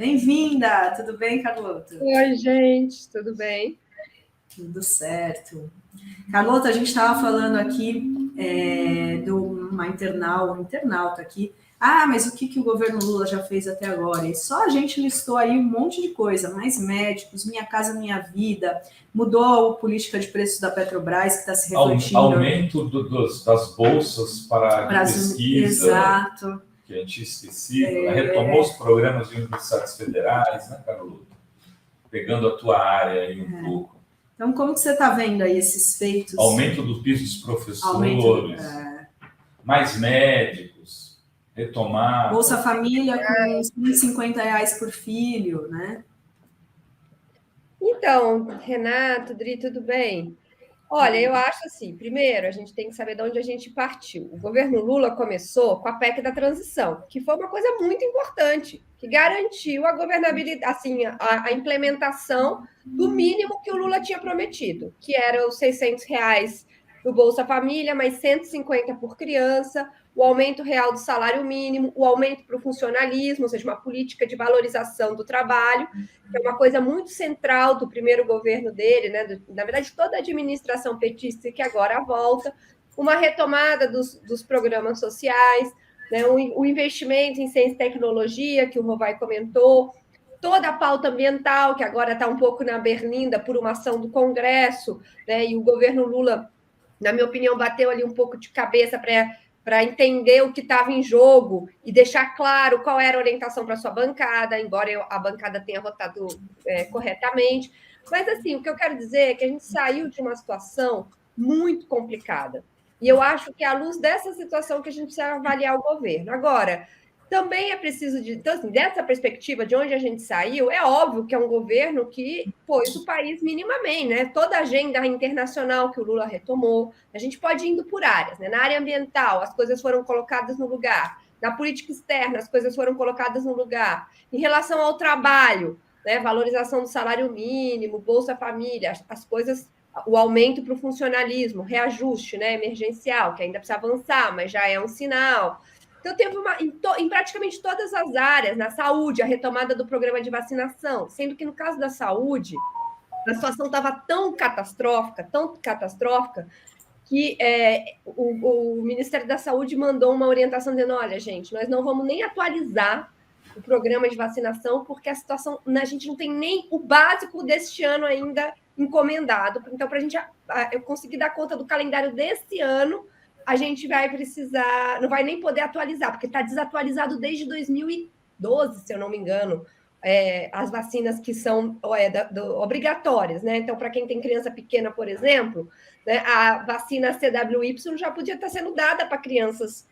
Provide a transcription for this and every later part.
Bem-vinda! Tudo bem, Carlota? Oi, gente, tudo bem? Tudo certo. Carlota, a gente estava falando aqui de uma internauta aqui. Ah, mas o que o governo Lula já fez até agora? E só a gente listou aí um monte de coisa, mais médicos, Minha Casa Minha Vida, mudou a política de preços da Petrobras, que está se refletindo. Aumento das bolsas para pesquisa. Exato. Que a gente tinha esquecido, né? Retomou os programas de universidades federais, né, Carlota? Pegando a tua área aí um pouco. Então, como que você está vendo aí esses feitos? Aumento do piso dos professores, mais médicos, retomar... Bolsa Família com R$150 por filho, né? Então, Renato, Dri, tudo bem? Olha, eu acho assim, primeiro, a gente tem que saber de onde a gente partiu. O governo Lula começou com a PEC da transição, que foi uma coisa muito importante, que garantiu a governabilidade, assim, a implementação do mínimo que o Lula tinha prometido, que era os R$600 do Bolsa Família, mais 150 por criança, o aumento real do salário mínimo, o aumento para o funcionalismo, ou seja, uma política de valorização do trabalho, que é uma coisa muito central do primeiro governo dele, né? Na verdade, toda a administração petista que agora volta, uma retomada dos programas sociais, né? O investimento em ciência e tecnologia, que o Rovai comentou, toda a pauta ambiental, que agora está um pouco na berlinda por uma ação do Congresso, né? E o governo Lula, na minha opinião, bateu ali um pouco de cabeça para entender o que estava em jogo e deixar claro qual era a orientação para a sua bancada, embora a bancada tenha votado corretamente. Mas, assim, o que eu quero dizer é que a gente saiu de uma situação muito complicada. E eu acho que é à luz dessa situação que a gente precisa avaliar o governo. Agora, também é preciso então, assim, dessa perspectiva de onde a gente saiu, é óbvio que é um governo que pôs o país minimamente, né? Toda a agenda internacional que o Lula retomou, a gente pode ir indo por áreas, né? Na área ambiental, as coisas foram colocadas no lugar. Na política externa, as coisas foram colocadas no lugar. Em relação ao trabalho, né? Valorização do salário mínimo, Bolsa Família, as coisas, o aumento para o funcionalismo, reajuste, né? Emergencial, que ainda precisa avançar, mas já é um sinal. Então, teve em praticamente todas as áreas, na saúde, a retomada do programa de vacinação, sendo que no caso da saúde, a situação estava tão catastrófica, que o Ministério da Saúde mandou uma orientação dizendo: olha, gente, nós não vamos nem atualizar o programa de vacinação, porque a situação, a gente não tem nem o básico deste ano ainda encomendado. Então, para a gente eu conseguir dar conta do calendário desse ano, a gente vai precisar, não vai nem poder atualizar, porque está desatualizado desde 2012, se eu não me engano, as vacinas que são obrigatórias, né? Então, para quem tem criança pequena, por exemplo, né, a vacina CWY já podia estar sendo dada para crianças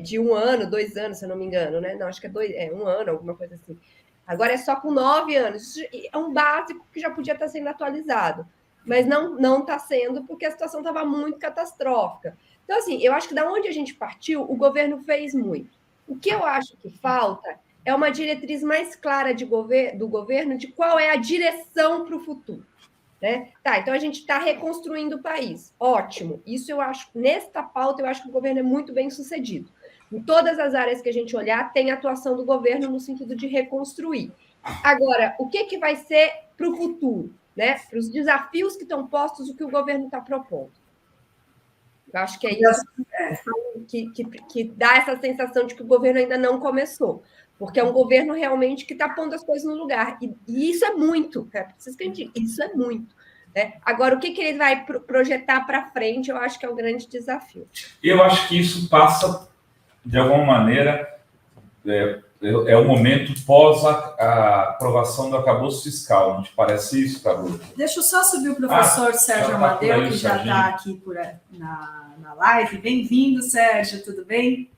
de 1 ano, 2 anos, se eu não me engano, né? Não, acho que é 1 ano, alguma coisa assim. Agora é só com 9 anos. Isso é um básico que já podia estar sendo atualizado, mas não está sendo porque a situação estava muito catastrófica. Então, assim, eu acho que da onde a gente partiu, o governo fez muito. O que eu acho que falta é uma diretriz mais clara do governo de qual é a direção para o futuro. Né? Tá, então a gente está reconstruindo o país. Ótimo. Isso eu acho, nesta pauta, eu acho que o governo é muito bem sucedido. Em todas as áreas que a gente olhar, tem atuação do governo no sentido de reconstruir. Agora, o que vai ser para o futuro? Né? Para os desafios que estão postos, o que o governo está propondo. Eu acho que é isso que dá essa sensação de que o governo ainda não começou, porque é um governo realmente que está pondo as coisas no lugar, e isso é muito, preciso que a gente, isso é muito. Né? Agora, o que ele vai projetar para frente, eu acho que é o grande desafio. Eu acho que isso passa, de alguma maneira, o momento pós a aprovação do arcabouço fiscal. Não te parece isso, Carlos? Deixa eu só subir o professor Sérgio Amadeu, que já está aqui na live. Bem-vindo, Sérgio, tudo bem?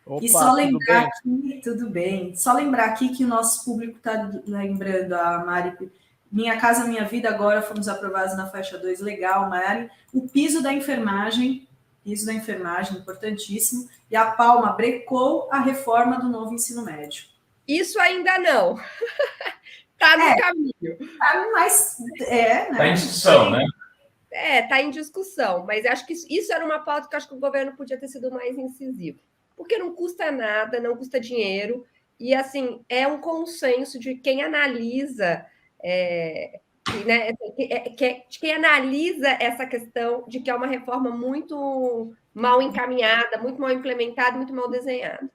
Opa, e só lembrar aqui, tudo bem, só lembrar aqui que o nosso público está lembrando, a Mari, Minha Casa Minha Vida, agora fomos aprovados na faixa 2, legal, Mari. O piso da enfermagem, importantíssimo, e a Palma brecou a reforma do novo ensino médio. Isso ainda não. Está no caminho. Mas está em discussão, né? Está em discussão, mas acho que isso era uma pauta que acho que o governo podia ter sido mais incisivo, porque não custa nada, não custa dinheiro, E, assim, é um consenso de quem analisa, né, de quem analisa essa questão de que é uma reforma muito mal encaminhada, muito mal implementada, muito mal desenhada.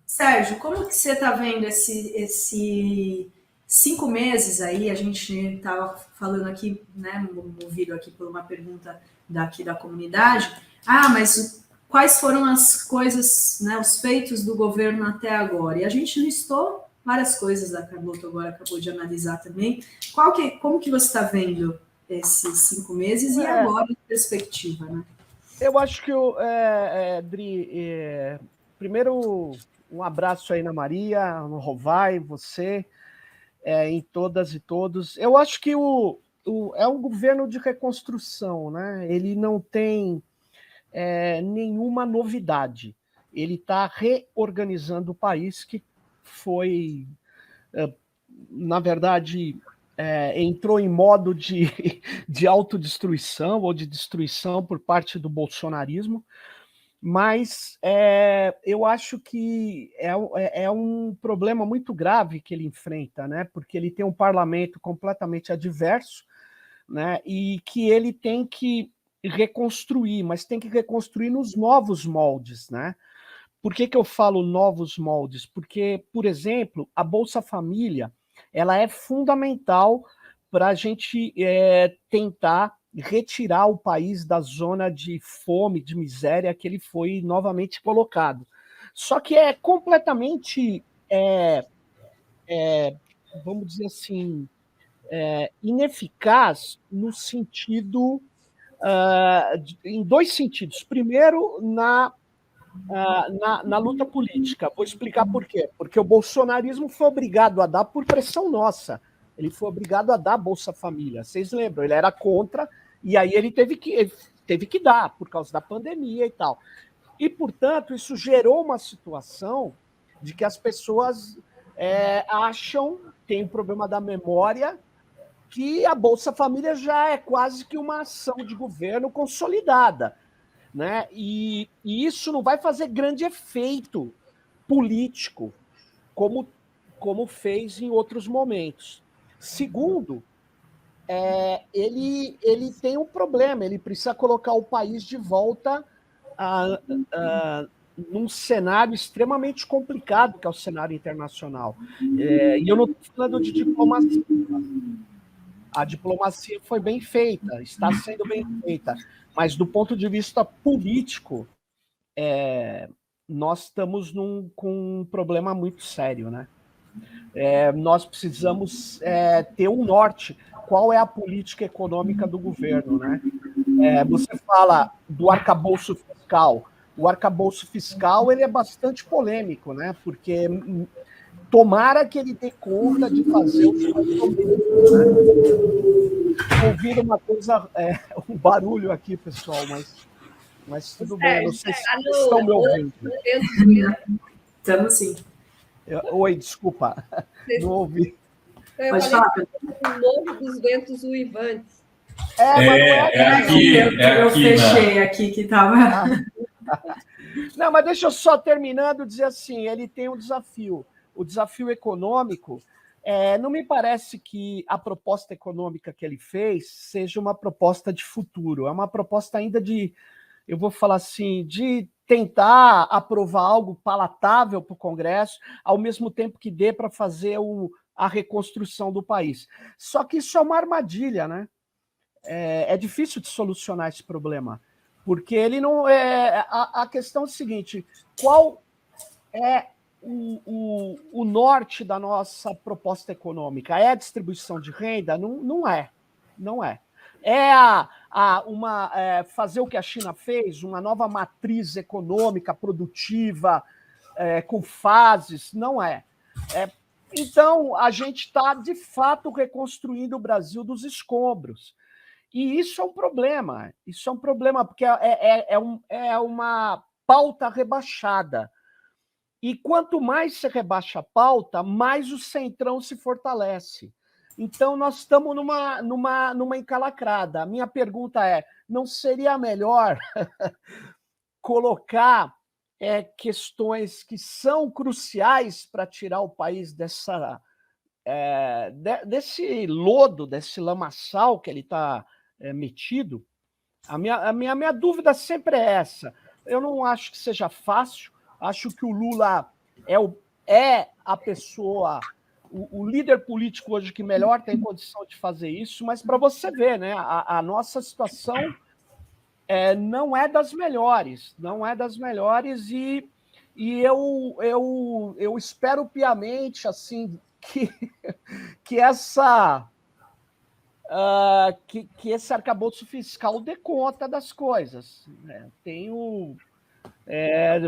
Sérgio, como que você está vendo esse 5 meses aí? A gente estava falando aqui, né, movido aqui por uma pergunta daqui da comunidade. Ah, mas quais foram as coisas, né, os feitos do governo até agora? E a gente listou várias coisas, a Carlota agora acabou de analisar também. Como que você está vendo esses 5 meses e agora a perspectiva, né? Eu acho que, Dri, primeiro, um abraço aí na Maria, no Rovai, você, em todas e todos. Eu acho que é um governo de reconstrução, né? Ele não tem nenhuma novidade. Ele está reorganizando o país que foi, na verdade, entrou em modo de autodestruição ou de destruição por parte do bolsonarismo, mas eu acho que é um problema muito grave que ele enfrenta, né? Porque ele tem um parlamento completamente adverso, né? E que ele tem que reconstruir, mas tem que reconstruir nos novos moldes, né? Por que eu falo novos moldes? Porque, por exemplo, a Bolsa Família, ela é fundamental para a gente tentar retirar o país da zona de fome, de miséria que ele foi novamente colocado. Só que é completamente, vamos dizer assim, ineficaz no sentido, em dois sentidos. Primeiro, na luta política. Vou explicar por quê. Porque o bolsonarismo foi obrigado a dar por pressão nossa. Ele foi obrigado a dar Bolsa Família. Vocês lembram? Ele era contra, e aí ele teve que dar, por causa da pandemia e tal. E, portanto, isso gerou uma situação de que as pessoas acham, tem um problema da memória, que a Bolsa Família já é quase que uma ação de governo consolidada, né? E isso não vai fazer grande efeito político, como fez em outros momentos. Segundo, ele tem um problema, ele precisa colocar o país de volta num cenário extremamente complicado, que é o cenário internacional. E eu não estou falando de diplomacia. A diplomacia foi bem feita, está sendo bem feita, mas do ponto de vista político, nós estamos com um problema muito sério, né? Nós precisamos ter um norte. Qual é a política econômica do governo, né? Você fala do arcabouço fiscal. O arcabouço fiscal ele é bastante polêmico, né? Porque tomara que ele dê conta de fazer o que vai comer, né? Ouviram uma coisa, um barulho aqui, pessoal, mas tudo bem. Não sei se vocês estão me ouvindo. Estamos sim. Oi, desculpa, não ouvi. Pode falar. O Morro dos Ventos Uivantes. Eu fechei aqui que estava. Não, mas deixa eu só terminando dizer assim, ele tem um desafio. O desafio econômico, não me parece que a proposta econômica que ele fez seja uma proposta de futuro. É uma proposta ainda eu vou falar assim, de tentar aprovar algo palatável para o Congresso, ao mesmo tempo que dê para fazer a reconstrução do país. Só que isso é uma armadilha, né? É difícil de solucionar esse problema, porque ele não... A questão é o seguinte, qual é o norte da nossa proposta econômica? É a distribuição de renda? Não é. Não é. Fazer o que a China fez, uma nova matriz econômica produtiva, com fases? Não é. Então, a gente está, de fato, reconstruindo o Brasil dos escombros. E isso é um problema. Isso é um problema, porque é uma pauta rebaixada. E quanto mais se rebaixa a pauta, mais o centrão se fortalece. Então, nós estamos numa encalacrada. A minha pergunta não seria melhor colocar questões que são cruciais para tirar o país desse lodo, desse lamaçal que ele está metido. A minha dúvida sempre é essa. Eu não acho que seja fácil, acho que o Lula é a pessoa, o líder político hoje que melhor tem condição de fazer isso, mas para você ver, né, a nossa situação não é das melhores, e eu espero piamente assim que esse arcabouço fiscal dê conta das coisas. Né?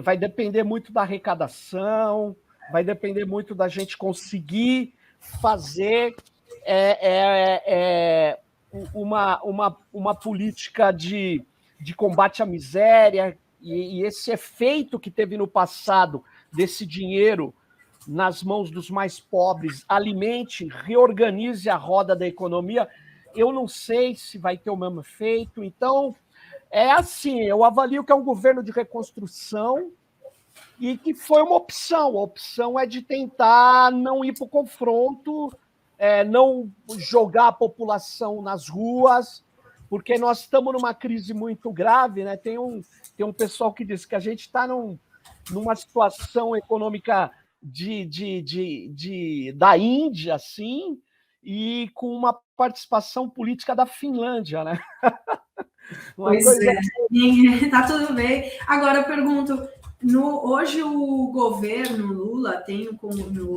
Vai depender muito da arrecadação, vai depender muito da gente conseguir fazer uma política de combate à miséria, e esse efeito que teve no passado desse dinheiro nas mãos dos mais pobres alimente, reorganize a roda da economia. Eu não sei se vai ter o mesmo efeito. Então, assim, eu avalio que é um governo de reconstrução e que foi uma opção. A opção é de tentar não ir para o confronto, não jogar a população nas ruas, porque nós estamos numa crise muito grave, né? Tem um pessoal que diz que a gente está numa situação econômica da Índia, assim, e com uma participação política da Finlândia, né? Pois tá tudo bem. Agora eu pergunto, hoje o governo Lula tem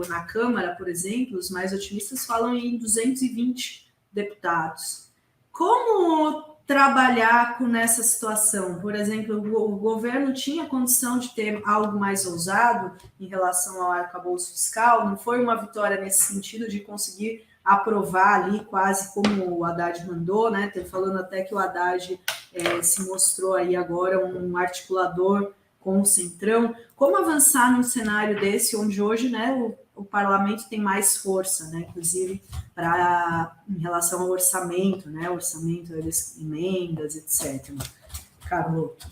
na Câmara, por exemplo, os mais otimistas falam em 220 deputados. Como trabalhar nessa situação? Por exemplo, o governo tinha condição de ter algo mais ousado em relação ao arcabouço fiscal? Não foi uma vitória nesse sentido de conseguir aprovar ali quase como o Haddad mandou, né? Falando até que o Haddad se mostrou aí agora um articulador com o Centrão. Como avançar num cenário desse, onde hoje, né, o parlamento tem mais força, né, inclusive em relação ao orçamento, né, orçamento das emendas, etc. Carlotto.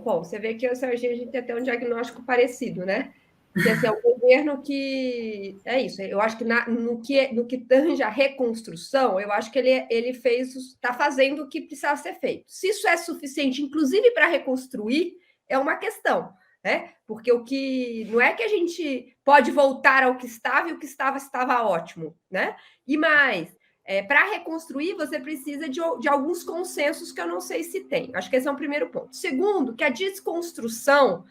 Bom, você vê que o Serginho, a gente tem até um diagnóstico parecido, né? Que assim, é um governo que é isso. Eu acho que no que tange a reconstrução, eu acho que ele está fazendo o que precisava ser feito. Se isso é suficiente, inclusive para reconstruir, é uma questão, né? Porque não é que a gente pode voltar ao que estava e o que estava ótimo, né? E mais, para reconstruir, você precisa de alguns consensos que eu não sei se tem. Acho que esse é o primeiro ponto. Segundo, que a desconstrução,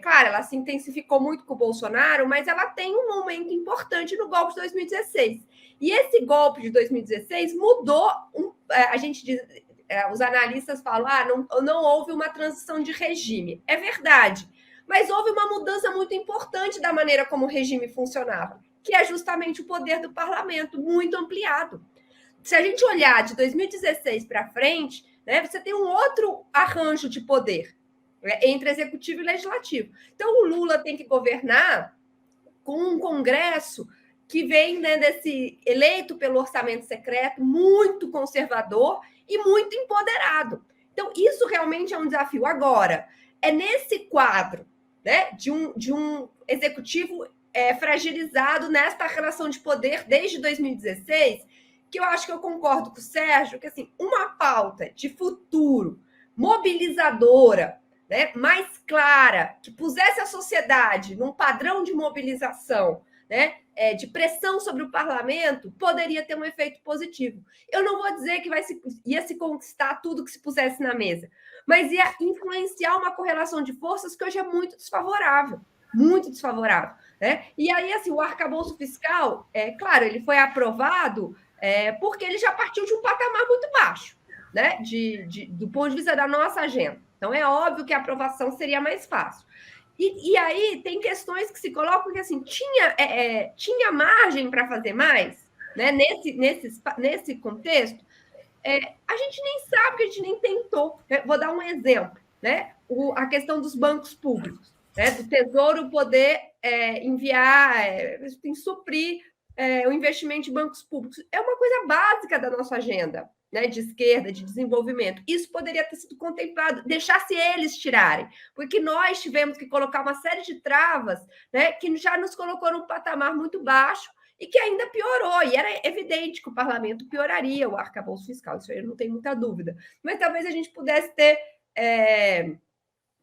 claro, ela se intensificou muito com o Bolsonaro, mas ela tem um momento importante no golpe de 2016. E esse golpe de 2016 mudou, a gente diz, os analistas falam, não houve uma transição de regime. É verdade, mas houve uma mudança muito importante da maneira como o regime funcionava, que é justamente o poder do parlamento muito ampliado. Se a gente olhar de 2016 para frente, né, você tem um outro arranjo de poder entre executivo e legislativo. Então, o Lula tem que governar com um Congresso que vem, né, eleito pelo orçamento secreto, muito conservador e muito empoderado. Então, isso realmente é um desafio. Agora, é nesse quadro, né, de um executivo fragilizado nesta relação de poder desde 2016, que eu acho que eu concordo com o Sérgio, que assim, uma pauta de futuro mobilizadora, né, mais clara, que pusesse a sociedade num padrão de mobilização, né, de pressão sobre o parlamento, poderia ter um efeito positivo. Eu não vou dizer que ia se conquistar tudo que se pusesse na mesa, mas ia influenciar uma correlação de forças que hoje é muito desfavorável. Né? E aí, assim, o arcabouço fiscal, claro, ele foi aprovado porque ele já partiu de um patamar muito baixo, né, do ponto de vista da nossa agenda. Então, é óbvio que a aprovação seria mais fácil. E aí tem questões que se colocam que, assim, tinha margem para fazer mais, né? Nesse contexto, a gente nem sabe, que a gente nem tentou. Vou dar um exemplo, né? A questão dos bancos públicos, né? Do Tesouro poder enviar, suprir o investimento de bancos públicos. É uma coisa básica da nossa agenda, né, de esquerda, de desenvolvimento. Isso poderia ter sido contemplado, deixasse eles tirarem, porque nós tivemos que colocar uma série de travas, né, que já nos colocou num patamar muito baixo e que ainda piorou, e era evidente que o parlamento pioraria o arcabouço fiscal, isso aí eu não tenho muita dúvida. Mas talvez a gente pudesse ter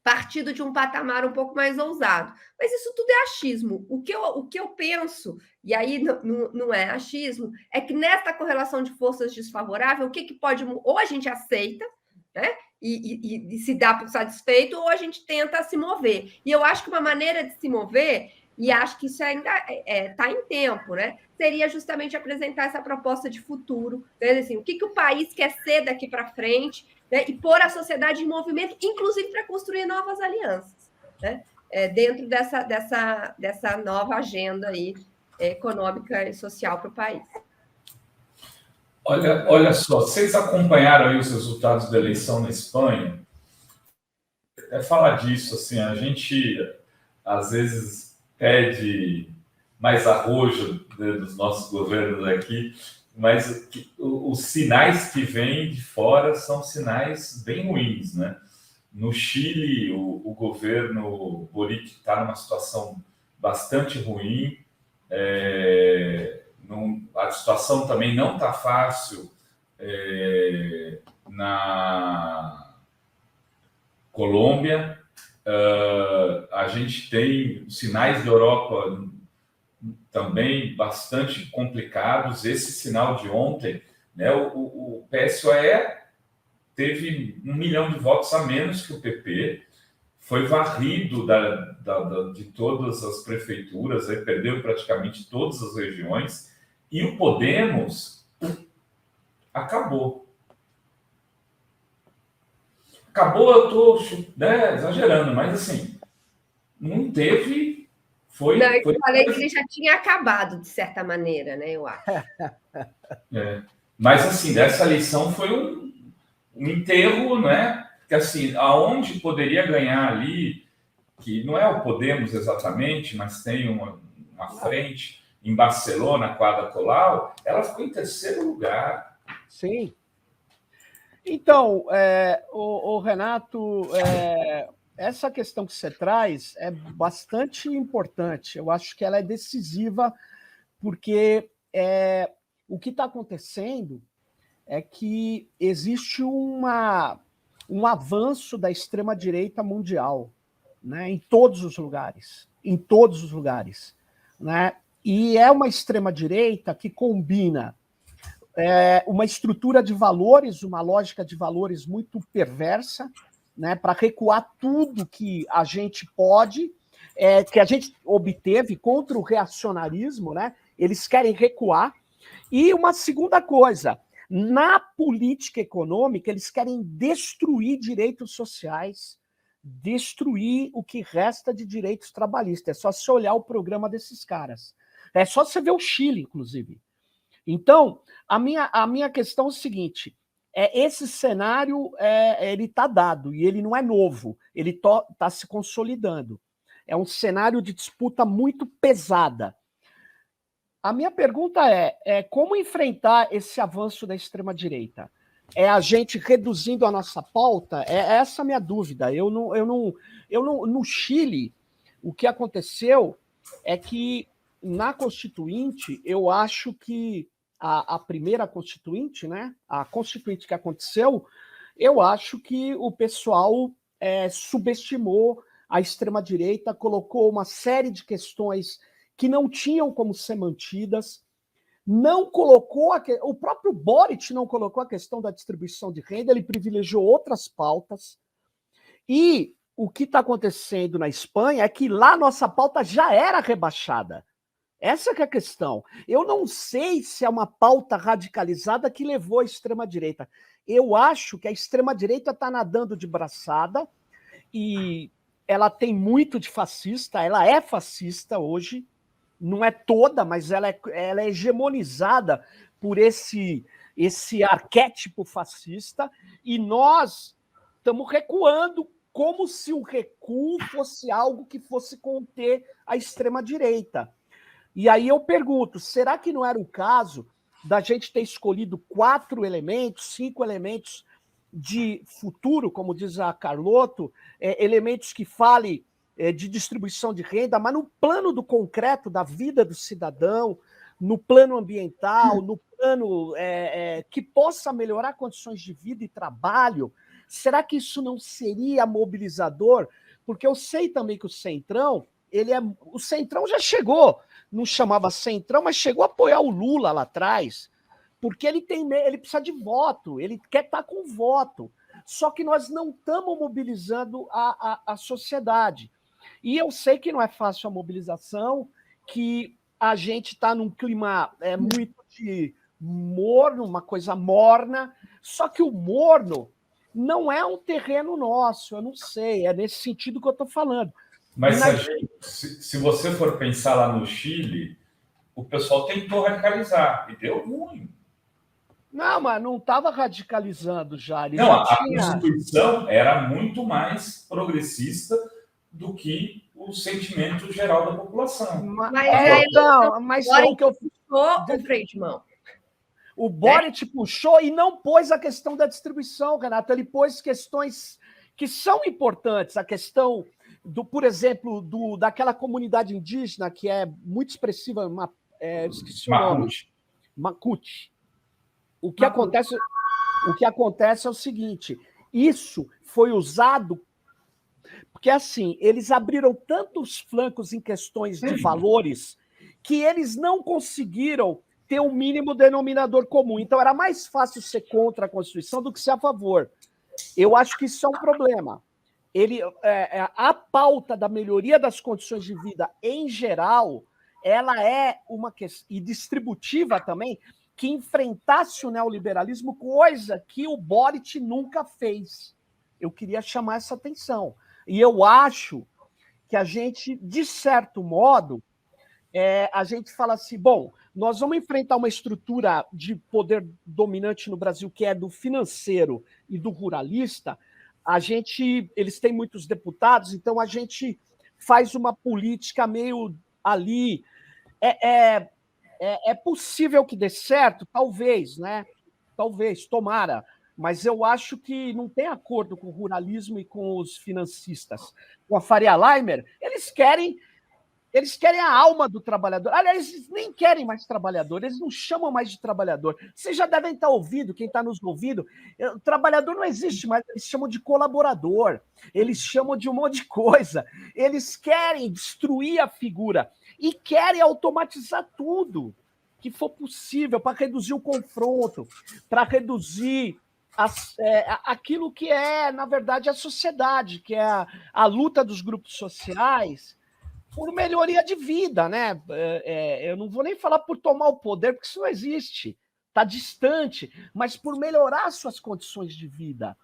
partido de um patamar um pouco mais ousado. Mas isso tudo é achismo. O que eu penso, e aí não é achismo, é que nessa correlação de forças desfavorável, o que pode... Ou a gente aceita, né? E se dá por satisfeito, ou a gente tenta se mover. E eu acho que uma maneira de se mover, e acho que isso ainda está em tempo, né? Seria justamente apresentar essa proposta de futuro, né? Assim, o que o país quer ser daqui para frente, né? E pôr a sociedade em movimento, inclusive para construir novas alianças, né? Dentro dessa nova agenda aí, econômica e social para o país. Olha só, vocês acompanharam aí os resultados da eleição na Espanha? Falar disso, assim, a gente às vezes pede mais arrojo, né, dos nossos governos aqui, mas os sinais que vêm de fora são sinais bem ruins, né? No Chile, o governo Boric está numa situação bastante ruim, a situação também não está fácil na Colômbia. A gente tem sinais da Europa também bastante complicados. Esse sinal de ontem, né, o PSOE teve 1 milhão de votos a menos que o PP, foi varrido de todas as prefeituras, perdeu praticamente todas as regiões, e o Podemos acabou. Acabou, eu estou, né, exagerando, mas assim, não teve... Eu falei que ele já tinha acabado, de certa maneira, né, eu acho. Mas, assim, dessa eleição foi um enterro, né? Que, assim, aonde poderia ganhar ali, que não é o Podemos exatamente, mas tem uma frente em Barcelona, Quadra Colau, ela ficou em terceiro lugar. Sim. Então, o Renato, essa questão que você traz é bastante importante. Eu acho que ela é decisiva, porque o que está acontecendo é que existe um avanço da extrema-direita mundial, né, em todos os lugares, né? E é uma extrema-direita que combina uma estrutura de valores, uma lógica de valores muito perversa, né, para recuar tudo que a gente pode, que a gente obteve contra o reacionarismo, né? Eles querem recuar. E uma segunda coisa, na política econômica, eles querem destruir direitos sociais, destruir o que resta de direitos trabalhistas. É só você olhar o programa desses caras. É só você ver o Chile, inclusive. Então, a minha questão é o seguinte: esse cenário ele está dado, e ele não é novo, ele está se consolidando. É um cenário de disputa muito pesada. A minha pergunta é como enfrentar esse avanço da extrema-direita? É a gente reduzindo a nossa pauta? É essa a minha dúvida. No Chile, o que aconteceu é que na Constituinte, eu acho que a primeira Constituinte, né, a Constituinte que aconteceu, eu acho que o pessoal subestimou a extrema-direita, colocou uma série de questões que não tinham como ser mantidas, não colocou... O próprio Boric não colocou a questão da distribuição de renda, ele privilegiou outras pautas. E o que está acontecendo na Espanha é que lá nossa pauta já era rebaixada. Essa que é a questão. Eu não sei se é uma pauta radicalizada que levou à extrema-direita. Eu acho que a extrema-direita está nadando de braçada e ela tem muito de fascista, ela é fascista hoje, não é toda, mas ela é hegemonizada por esse arquétipo fascista, e nós estamos recuando como se o recuo fosse algo que fosse conter a extrema-direita. E aí eu pergunto, será que não era o caso da gente ter escolhido 4 elementos, 5 elementos de futuro, como diz a Carlotto, elementos que falem de distribuição de renda, mas no plano do concreto da vida do cidadão, no plano ambiental, no plano que possa melhorar condições de vida e trabalho. Será que isso não seria mobilizador? Porque eu sei também que o Centrão, o Centrão já chegou, não chamava Centrão, mas chegou a apoiar o Lula lá atrás, porque ele precisa de voto, ele quer estar com voto. Só que nós não estamos mobilizando a sociedade. E eu sei que não é fácil a mobilização, que a gente está num clima muito de morno, uma coisa morna, só que o morno não é um terreno nosso, eu não sei, é nesse sentido que eu estou falando. Mas se você for pensar lá no Chile, o pessoal tentou radicalizar e deu ruim. Não, mas não estava radicalizando já. Não, a Constituição era muito mais progressista do que o sentimento geral da população. Mas o que eu puxou o freio de mão. O Boric puxou e não pôs a questão da distribuição, Renato. Ele pôs questões que são importantes. A questão, por exemplo, daquela comunidade indígena que é muito expressiva, esqueci o nome. Macuti. O que acontece é o seguinte, isso foi usado porque, assim, eles abriram tantos flancos em questões de valores que eles não conseguiram ter um mínimo denominador comum. Então, era mais fácil ser contra a Constituição do que ser a favor. Eu acho que isso é um problema. A pauta da melhoria das condições de vida, em geral, ela é uma questão, e distributiva também, que enfrentasse o neoliberalismo, coisa que o Boric nunca fez. Eu queria chamar essa atenção. E eu acho que a gente, de certo modo, a gente fala assim, bom, nós vamos enfrentar uma estrutura de poder dominante no Brasil, que é do financeiro e do ruralista. Eles têm muitos deputados, então a gente faz uma política meio ali. É possível que dê certo? Talvez, né? Talvez, tomara. Mas eu acho que não tem acordo com o ruralismo e com os financistas. Com a Faria Limer, eles querem a alma do trabalhador. Aliás, eles nem querem mais trabalhador, eles não chamam mais de trabalhador. Vocês já devem estar ouvindo, quem está nos ouvindo, o trabalhador não existe mais, eles chamam de colaborador, eles chamam de um monte de coisa. Eles querem destruir a figura e querem automatizar tudo que for possível para reduzir o confronto, para reduzir aquilo que é, na verdade, a sociedade, que é a luta dos grupos sociais por melhoria de vida, né? Eu não vou nem falar por tomar o poder, porque isso não existe, está distante, mas por melhorar suas condições de vida.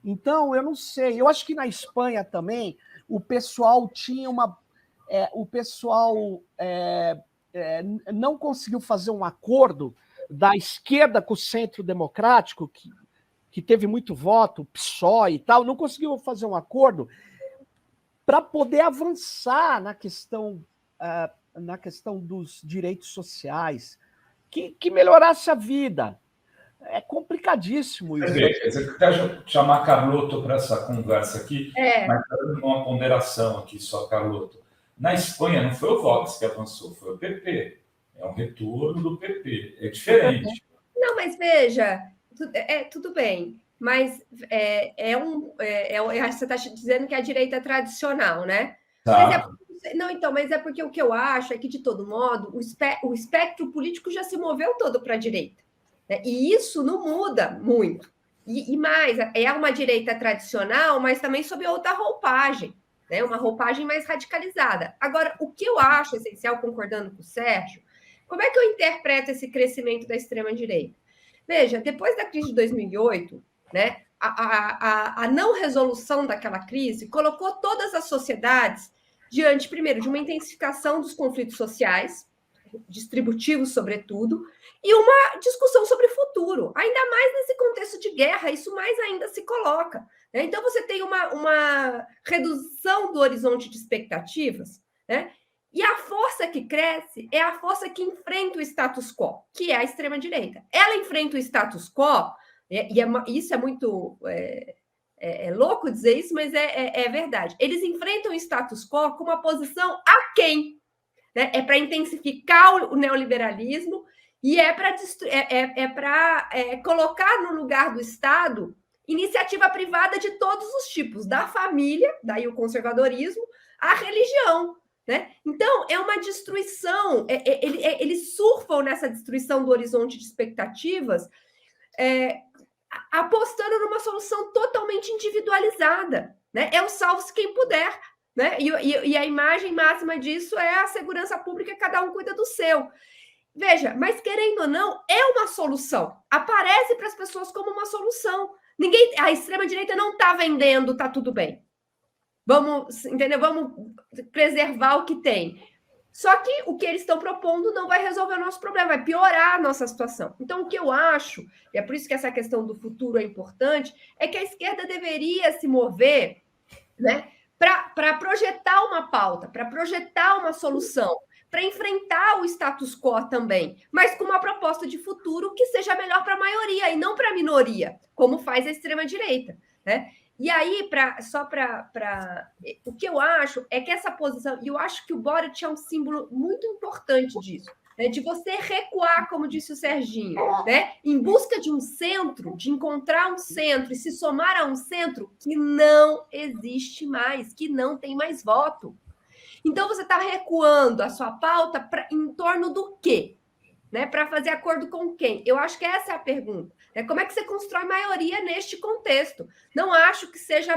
Então, eu não sei, eu acho que na Espanha também o pessoal tinha o pessoal não conseguiu fazer um acordo da esquerda com o centro democrático, que teve muito voto, PSOE e tal, não conseguiu fazer um acordo para poder avançar na questão dos direitos sociais, que melhorasse a vida. É complicadíssimo isso. Você quer chamar a Carlotto para essa conversa aqui, mas dando uma ponderação aqui só, Carlotto. Na Espanha não foi o Vox que avançou, foi o PP. É um retorno do PP. É diferente. Não, mas veja, tudo bem. Mas você está dizendo que a direita é tradicional, né? Tá. Mas é porque o que eu acho é que, de todo modo, o espectro político já se moveu todo para a direita. Né? E isso não muda muito. E mais, é uma direita tradicional, mas também sob outra roupagem, né? Uma roupagem mais radicalizada. Agora, o que eu acho essencial, concordando com o Sérgio, como é que eu interpreto esse crescimento da extrema-direita? Veja, depois da crise de 2008, né, a não resolução daquela crise colocou todas as sociedades diante, primeiro, de uma intensificação dos conflitos sociais, distributivos, sobretudo, e uma discussão sobre o futuro. Ainda mais nesse contexto de guerra, isso mais ainda se coloca. Né? Então, você tem uma redução do horizonte de expectativas, né? E a força que cresce é a força que enfrenta o status quo, que é a extrema-direita. Ela enfrenta o status quo, isso é muito louco dizer isso, mas é verdade. Eles enfrentam o status quo com uma posição aquém, né? É para intensificar o neoliberalismo e é para colocar no lugar do Estado iniciativa privada de todos os tipos, da família, daí o conservadorismo, à religião. Né? Então, é uma destruição, eles surfam nessa destruição do horizonte de expectativas, apostando numa solução totalmente individualizada. Né? É o salve-se quem puder. Né? E a imagem máxima disso é a segurança pública, cada um cuida do seu. Veja, mas querendo ou não, é uma solução. Aparece para as pessoas como uma solução. A extrema-direita não está vendendo, está tudo bem. Vamos, entendeu? Vamos preservar o que tem. Só que o que eles estão propondo não vai resolver o nosso problema, vai piorar a nossa situação. Então, o que eu acho, e é por isso que essa questão do futuro é importante, é que a esquerda deveria se mover, né, para projetar uma pauta, para projetar uma solução, para enfrentar o status quo também, mas com uma proposta de futuro que seja melhor para a maioria e não para a minoria, como faz a extrema-direita, né? E aí, o que eu acho é que essa posição, e eu acho que o Boric é um símbolo muito importante disso, né, de você recuar, como disse o Serginho, né, em busca de um centro, de encontrar um centro e se somar a um centro que não existe mais, que não tem mais voto. Então, você está recuando a sua pauta em torno do quê? Né, para fazer acordo com quem? Eu acho que essa é a pergunta. Né? Como é que você constrói maioria neste contexto? Não acho que seja,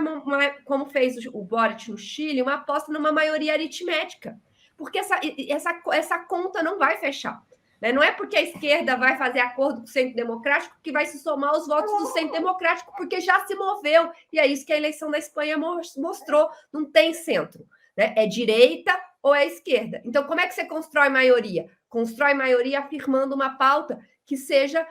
como fez o Boric no Chile, uma aposta numa maioria aritmética, porque essa conta não vai fechar. Né? Não é porque a esquerda vai fazer acordo com o centro democrático que vai se somar aos votos do centro democrático, porque já se moveu, e é isso que a eleição da Espanha mostrou. Não tem centro. Né? É direita ou é esquerda. Então, como é que você constrói maioria? Constrói maioria afirmando uma pauta que seja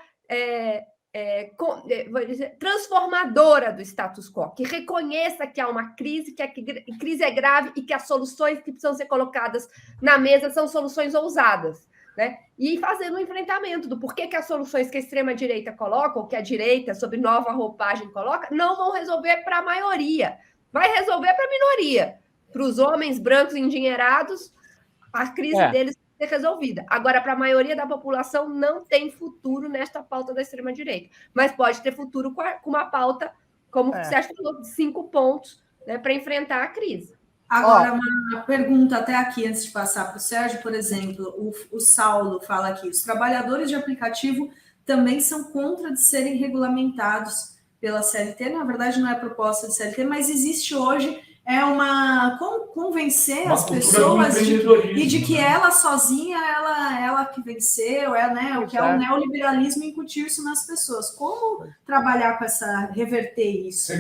transformadora do status quo, que reconheça que há uma crise, que a crise é grave e que as soluções que precisam ser colocadas na mesa são soluções ousadas. Né? E fazendo um enfrentamento do porquê que as soluções que a extrema-direita coloca, ou que a direita, sob nova roupagem, coloca, não vão resolver para a maioria. Vai resolver para a minoria. Para os homens brancos endinheirados, a crise deles vai ser resolvida. Agora, para a maioria da população, não tem futuro nesta pauta da extrema-direita. Mas pode ter futuro com uma pauta, como você acha, de 5 pontos, né, para enfrentar a crise. Agora, uma pergunta até aqui, antes de passar para o Sérgio, por exemplo, o Saulo fala aqui, os trabalhadores de aplicativo também são contra de serem regulamentados pela CLT. Na verdade, não é proposta de CLT, mas existe hoje convencer as pessoas de que ela sozinha, ela que venceu, né, o que é o neoliberalismo, incutir isso nas pessoas. Como trabalhar com reverter isso?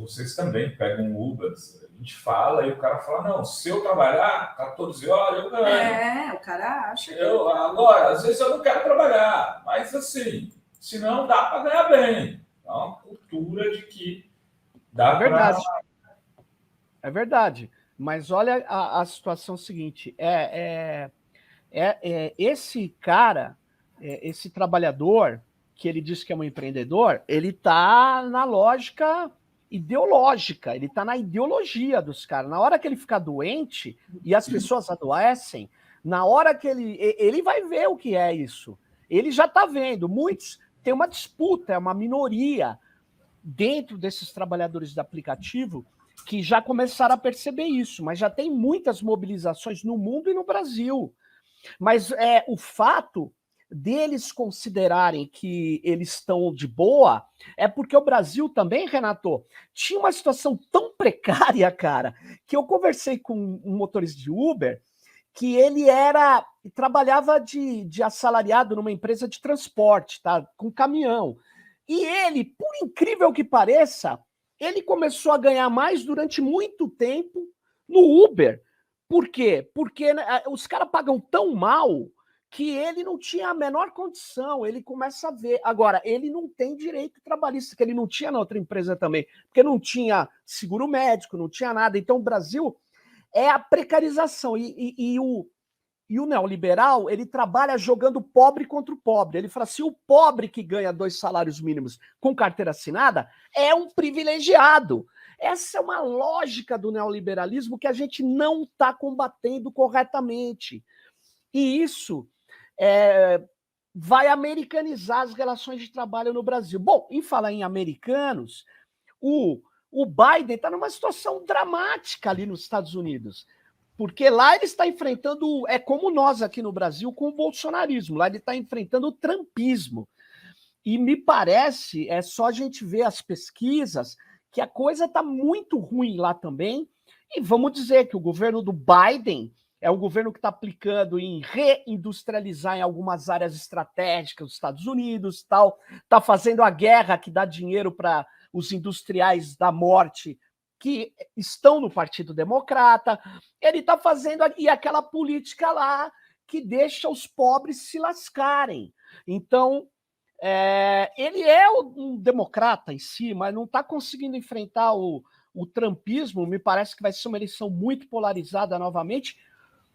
Vocês também pegam um Uber, a gente fala e o cara fala, não, se eu trabalhar 14 horas, eu ganho. O cara acha que... Agora, às vezes eu não quero trabalhar, mas assim, se não dá para ganhar bem. É uma cultura de que dá para... É verdade, mas olha a situação seguinte, esse cara, esse trabalhador, que ele diz que é um empreendedor, ele está na lógica ideológica, ele está na ideologia dos caras. Na hora que ele ficar doente e as pessoas adoecem, na hora que ele vai ver o que é isso. Ele já está vendo, muitos têm uma disputa, é uma minoria dentro desses trabalhadores de aplicativo que já começaram a perceber isso, mas já tem muitas mobilizações no mundo e no Brasil. Mas o fato deles considerarem que eles estão de boa é porque o Brasil também, Renato, tinha uma situação tão precária, cara, que eu conversei com um motorista de Uber que ele trabalhava de assalariado numa empresa de transporte, tá, com caminhão. E ele, por incrível que pareça, ele começou a ganhar mais durante muito tempo no Uber. Por quê? Porque os caras pagam tão mal que ele não tinha a menor condição. Ele começa a ver. Agora, ele não tem direito trabalhista, que ele não tinha na outra empresa também, porque não tinha seguro médico, não tinha nada. Então, o Brasil é a precarização. E o neoliberal, ele trabalha jogando pobre contra o pobre. Ele fala assim, o pobre que ganha 2 salários mínimos com carteira assinada é um privilegiado. Essa é uma lógica do neoliberalismo que a gente não está combatendo corretamente. E isso vai americanizar as relações de trabalho no Brasil. Bom, em falar em americanos, o Biden está numa situação dramática ali nos Estados Unidos, porque lá ele está enfrentando, como nós aqui no Brasil, com o bolsonarismo, lá ele está enfrentando o trumpismo. E me parece, é só a gente ver as pesquisas, que a coisa está muito ruim lá também, e vamos dizer que o governo do Biden é um governo que está aplicando em reindustrializar em algumas áreas estratégicas dos Estados Unidos, está fazendo a guerra que dá dinheiro para os industriais da morte que estão no Partido Democrata, ele está fazendo e aquela política lá que deixa os pobres se lascarem. Então, ele é um democrata em si, mas não está conseguindo enfrentar o trumpismo. Me parece que vai ser uma eleição muito polarizada novamente,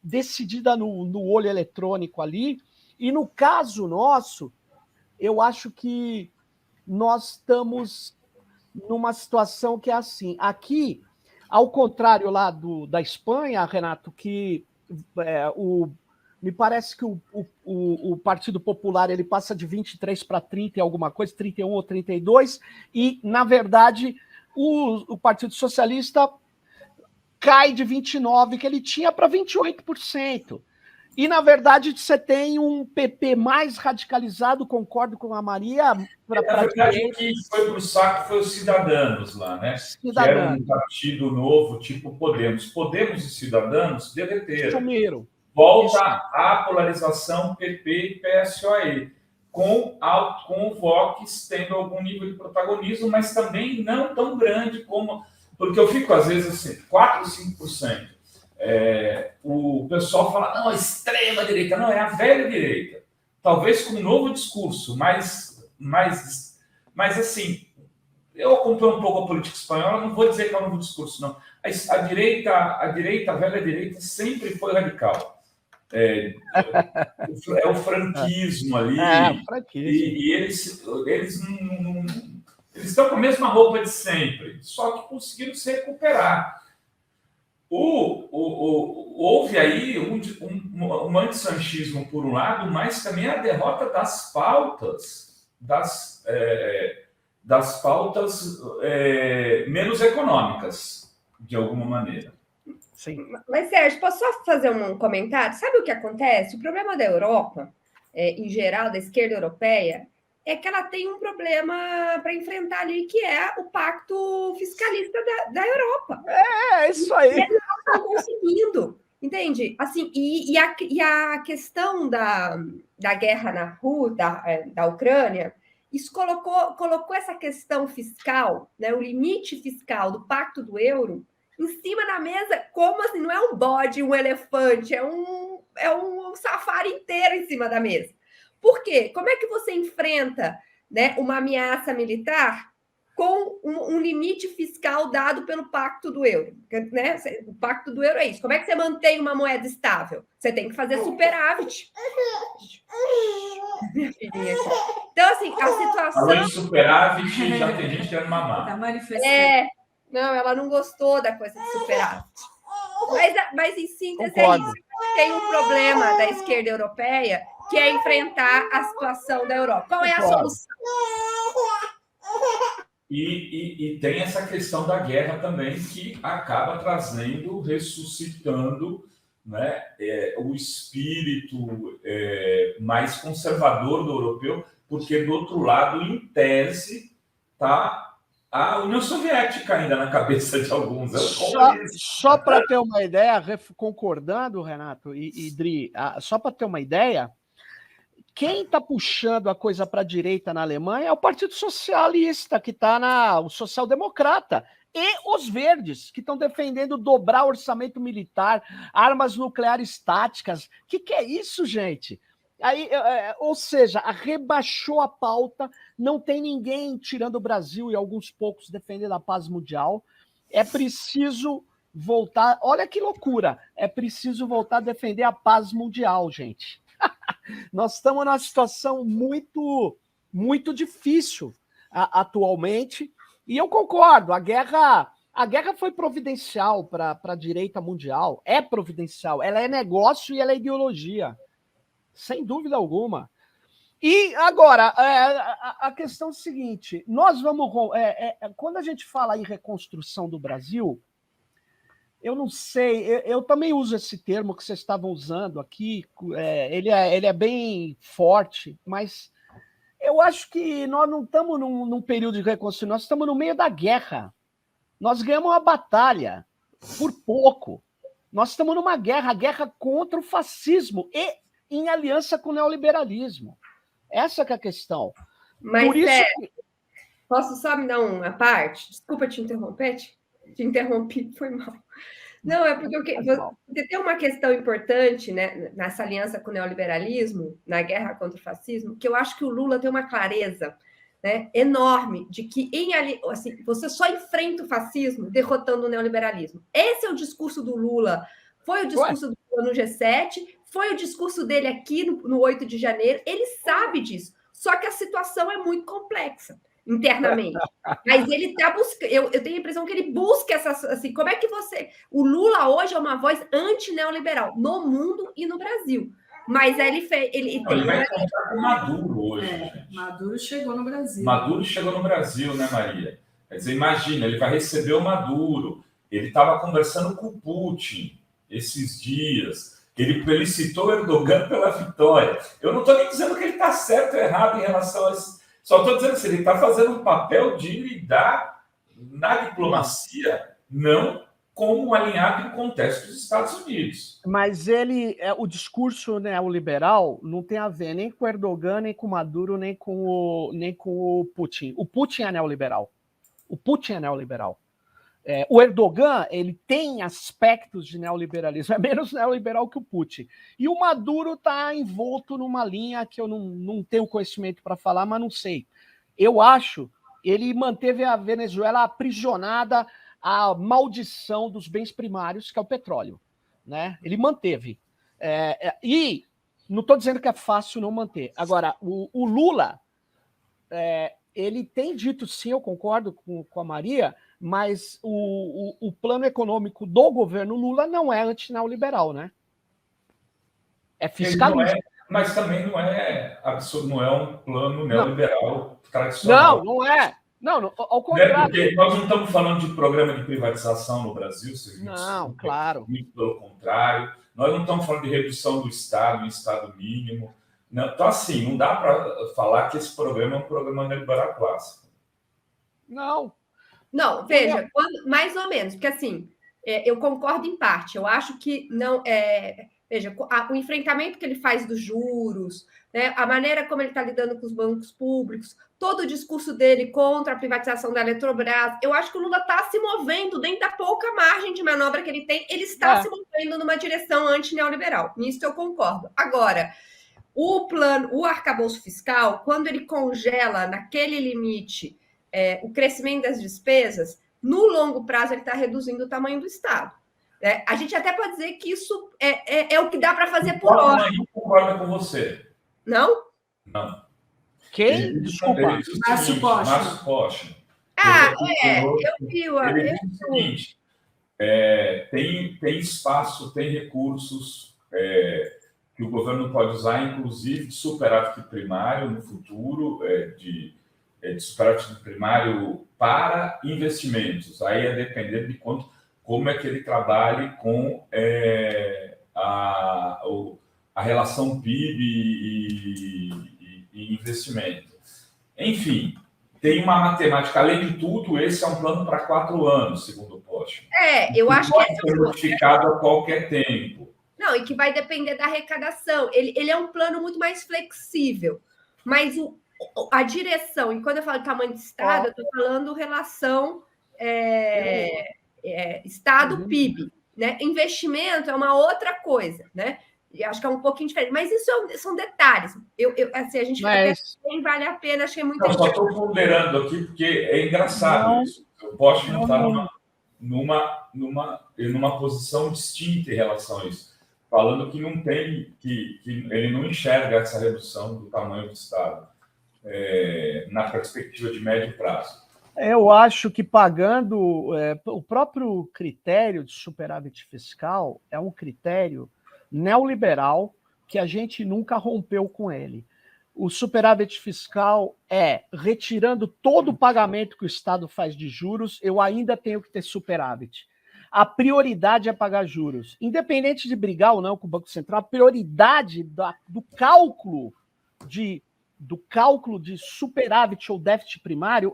decidida no olho eletrônico ali. E no caso nosso, eu acho que nós estamos numa situação que é assim. Aqui, ao contrário lá da Espanha, Renato, que me parece que o Partido Popular ele passa de 23 para 30 e alguma coisa, 31 ou 32, e, na verdade, o Partido Socialista cai de 29 que ele tinha para 28%. E, na verdade, você tem um PP mais radicalizado, concordo com a Maria. Na verdade, quem foi para o saco foi os Cidadanos lá, né? Que era um partido novo, tipo Podemos. Podemos e Cidadanos derreteram. Sumiram. Volta a polarização PP e PSOE, com o Vox tendo algum nível de protagonismo, mas também não tão grande como... Porque eu fico, às vezes, assim, 4% ou 5%. O pessoal fala, não, a extrema-direita. Não, é a velha direita. Talvez com um novo discurso, mas assim, eu acompanho um pouco a política espanhola, não vou dizer que é um novo discurso, não. A velha direita, sempre foi radical. É o franquismo ali. E eles estão com a mesma roupa de sempre, só que conseguiram se recuperar. Houve aí um antissanchismo por um lado, mas também a derrota das pautas, das pautas menos econômicas, de alguma maneira. Sim. Mas, Sérgio, posso só fazer um comentário? Sabe o que acontece? O problema da Europa, em geral, da esquerda europeia, é que ela tem um problema para enfrentar ali, que é o pacto fiscalista da Europa. Isso aí. E eles não estão conseguindo, entende? Assim, e a questão da guerra na Rússia, da Ucrânia, isso colocou essa questão fiscal, né, o limite fiscal do pacto do euro, em cima da mesa, como assim, não é um bode, um elefante, é um safari inteiro em cima da mesa. Por quê? Como é que você enfrenta, né, uma ameaça militar com um limite fiscal dado pelo Pacto do Euro? Né? O Pacto do Euro é isso. Como é que você mantém uma moeda estável? Você tem que fazer superávit. Minha filhinha aqui. Então, assim, a situação... Falando de superávit, já tem gente querendo mamar. Tá manifestando. Não, ela não gostou da coisa de superávit. Mas em síntese, Concordo. é isso. Tem um problema da esquerda europeia, que é enfrentar a situação da Europa. Qual é a solução? E tem essa questão da guerra também, que acaba ressuscitando, né, o espírito mais conservador do europeu, porque do outro lado, em tese, está a União Soviética ainda na cabeça de alguns. Só para ter uma ideia, concordando, Renato e Dri, só para ter uma ideia, quem está puxando a coisa para a direita na Alemanha é o Partido Socialista, que está o social-democrata, e os verdes, que estão defendendo dobrar o orçamento militar, armas nucleares táticas. O que é isso, gente? Aí, ou seja, rebaixou a pauta, não tem ninguém tirando o Brasil e alguns poucos defendendo a paz mundial. É preciso voltar. Olha que loucura! É preciso voltar a defender a paz mundial, gente. Nós estamos numa situação muito, muito difícil atualmente. E eu concordo, a guerra foi providencial para a direita mundial, é providencial, ela é negócio e ela é ideologia, sem dúvida alguma. E agora, a questão é a seguinte, nós vamos... quando a gente fala em reconstrução do Brasil, eu não sei, eu também uso esse termo que vocês estavam usando aqui, ele é bem forte, mas eu acho que nós não estamos num período de reconstrução, nós estamos no meio da guerra. Nós ganhamos uma batalha, por pouco. Nós estamos numa guerra, a guerra contra o fascismo e em aliança com o neoliberalismo. Essa que é a questão. Mas, por isso posso só me dar uma parte? Desculpa te interromper, te interrompi, foi mal. Não, é porque tem uma questão importante, né, nessa aliança com o neoliberalismo, na guerra contra o fascismo, que eu acho que o Lula tem uma clareza, né, enorme de que assim, você só enfrenta o fascismo derrotando o neoliberalismo. Esse é o discurso do Lula, foi o discurso do Lula no G7, foi o discurso dele aqui no 8 de janeiro, ele sabe disso, só que a situação é muito complexa internamente. Mas ele está buscando, eu tenho a impressão que ele busca essas, assim, como é que o Lula hoje é uma voz anti-neoliberal no mundo e no Brasil. Mas ele vai contar com Maduro hoje, gente. Maduro chegou no Brasil. Maduro chegou no Brasil, né, Maria? Quer dizer, imagina, ele vai receber o Maduro. Ele estava conversando com o Putin esses dias. Ele citou o Erdogan pela vitória. Eu não estou nem dizendo que ele está certo ou errado em relação a isso. Só estou dizendo que ele está fazendo um papel de lidar na diplomacia, não como alinhado em contexto dos Estados Unidos. Mas o discurso neoliberal não tem a ver nem com o Erdogan, nem com o Maduro, nem com o Putin. O Putin é neoliberal. O Erdogan, ele tem aspectos de neoliberalismo, é menos neoliberal que o Putin. E o Maduro está envolto numa linha que eu não tenho conhecimento para falar, mas não sei. Eu acho que ele manteve a Venezuela aprisionada à maldição dos bens primários, que é o petróleo. Né? Ele manteve. E não estou dizendo que é fácil não manter. Agora, o Lula, ele tem dito, sim, eu concordo com a Maria, mas o plano econômico do governo Lula não é antineoliberal, né? É fiscalista. Mas também não é absurdo, não é um plano neoliberal tradicional. Não é. Não, ao contrário. Porque nós não estamos falando de programa de privatização no Brasil, não, claro. Muito pelo contrário. Nós não estamos falando de redução do Estado em Estado mínimo. Não, então, assim, não dá para falar que esse programa é um programa neoliberal clássico. Não, veja, mais ou menos, porque assim, eu concordo em parte. Eu acho que não veja, o enfrentamento que ele faz dos juros, né, a maneira como ele está lidando com os bancos públicos, todo o discurso dele contra a privatização da Eletrobras, eu acho que o Lula está se movendo dentro da pouca margem de manobra que ele tem, ele está se movendo numa direção anti-neoliberal. Nisso eu concordo. Agora, o arcabouço fiscal, quando ele congela naquele limite o crescimento das despesas, no longo prazo ele está reduzindo o tamanho do Estado. A gente até pode dizer que isso é o que dá para fazer por hora. Eu concordo com você. Não? Não. Quem? Desculpa. Márcio Postman. Eu vi ele diz o seguinte, tem espaço, tem recursos que o governo pode usar, inclusive de superávit primário no futuro, de superávit primário para investimentos. Aí é depender de como é que ele trabalhe com a relação PIB e investimento. Enfim, tem uma matemática. Além de tudo, esse é um plano para 4 anos, segundo o Postman. Eu acho que pode ser modificado a qualquer tempo. Não, e que vai depender da arrecadação. Ele é um plano muito mais flexível, mas a direção, e quando eu falo de tamanho de Estado, eu estou falando relação Estado-PIB. Né? Investimento é uma outra coisa, né? E acho que é um pouquinho diferente, mas isso são detalhes. Assim, a gente nem vale a pena, achei muito interessante. Eu só estou ponderando aqui, porque é engraçado isso. O Postman está numa posição distinta em relação a isso, falando que não tem, que ele não enxerga essa redução do tamanho do Estado na perspectiva de médio prazo. Eu acho que pagando o próprio critério de superávit fiscal é um critério neoliberal que a gente nunca rompeu com ele. O superávit fiscal é retirando todo o pagamento que o Estado faz de juros, eu ainda tenho que ter superávit. A prioridade é pagar juros. Independente de brigar ou não com o Banco Central, a prioridade do cálculo de superávit ou déficit primário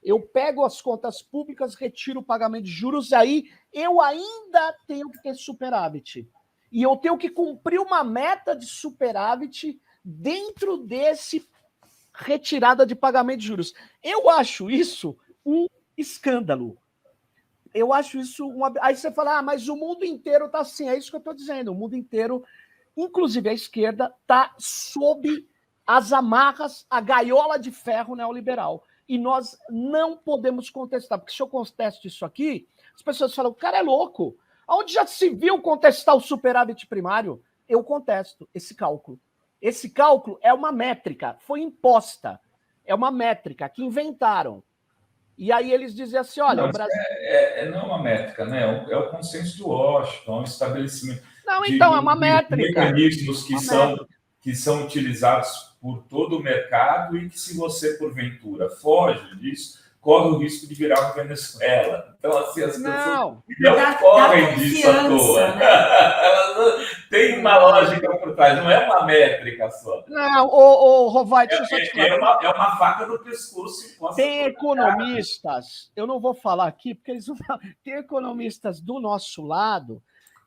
eu pego as contas públicas, retiro o pagamento de juros, aí eu ainda tenho que ter superávit. E eu tenho que cumprir uma meta de superávit dentro desse retirada de pagamento de juros. Eu acho isso um escândalo. Eu acho isso Aí você fala, mas o mundo inteiro está assim. É isso que eu estou dizendo. O mundo inteiro, inclusive a esquerda, está sob as amarras, a gaiola de ferro neoliberal. E nós não podemos contestar, porque se eu contesto isso aqui, as pessoas falam, o cara é louco. Onde já se viu contestar o superávit primário? Eu contesto esse cálculo. Esse cálculo é uma métrica, foi imposta. É uma métrica que inventaram. E aí eles dizem assim, olha... Não, o Brasil... não é uma métrica, né? É o consenso do Washington, é um estabelecimento então, é uma métrica. Mecanismos que são utilizados por todo o mercado e que, se você, porventura, foge disso, corre o risco de virar uma Venezuela. Então, assim, as pessoas não correm disso à toa. Né? Tem uma lógica por trás, não é uma métrica só. Não, Rovai, deixa eu só te falar. É uma faca no pescoço. Tem economistas, eu não vou falar aqui, porque eles vão falar, tem economistas do nosso lado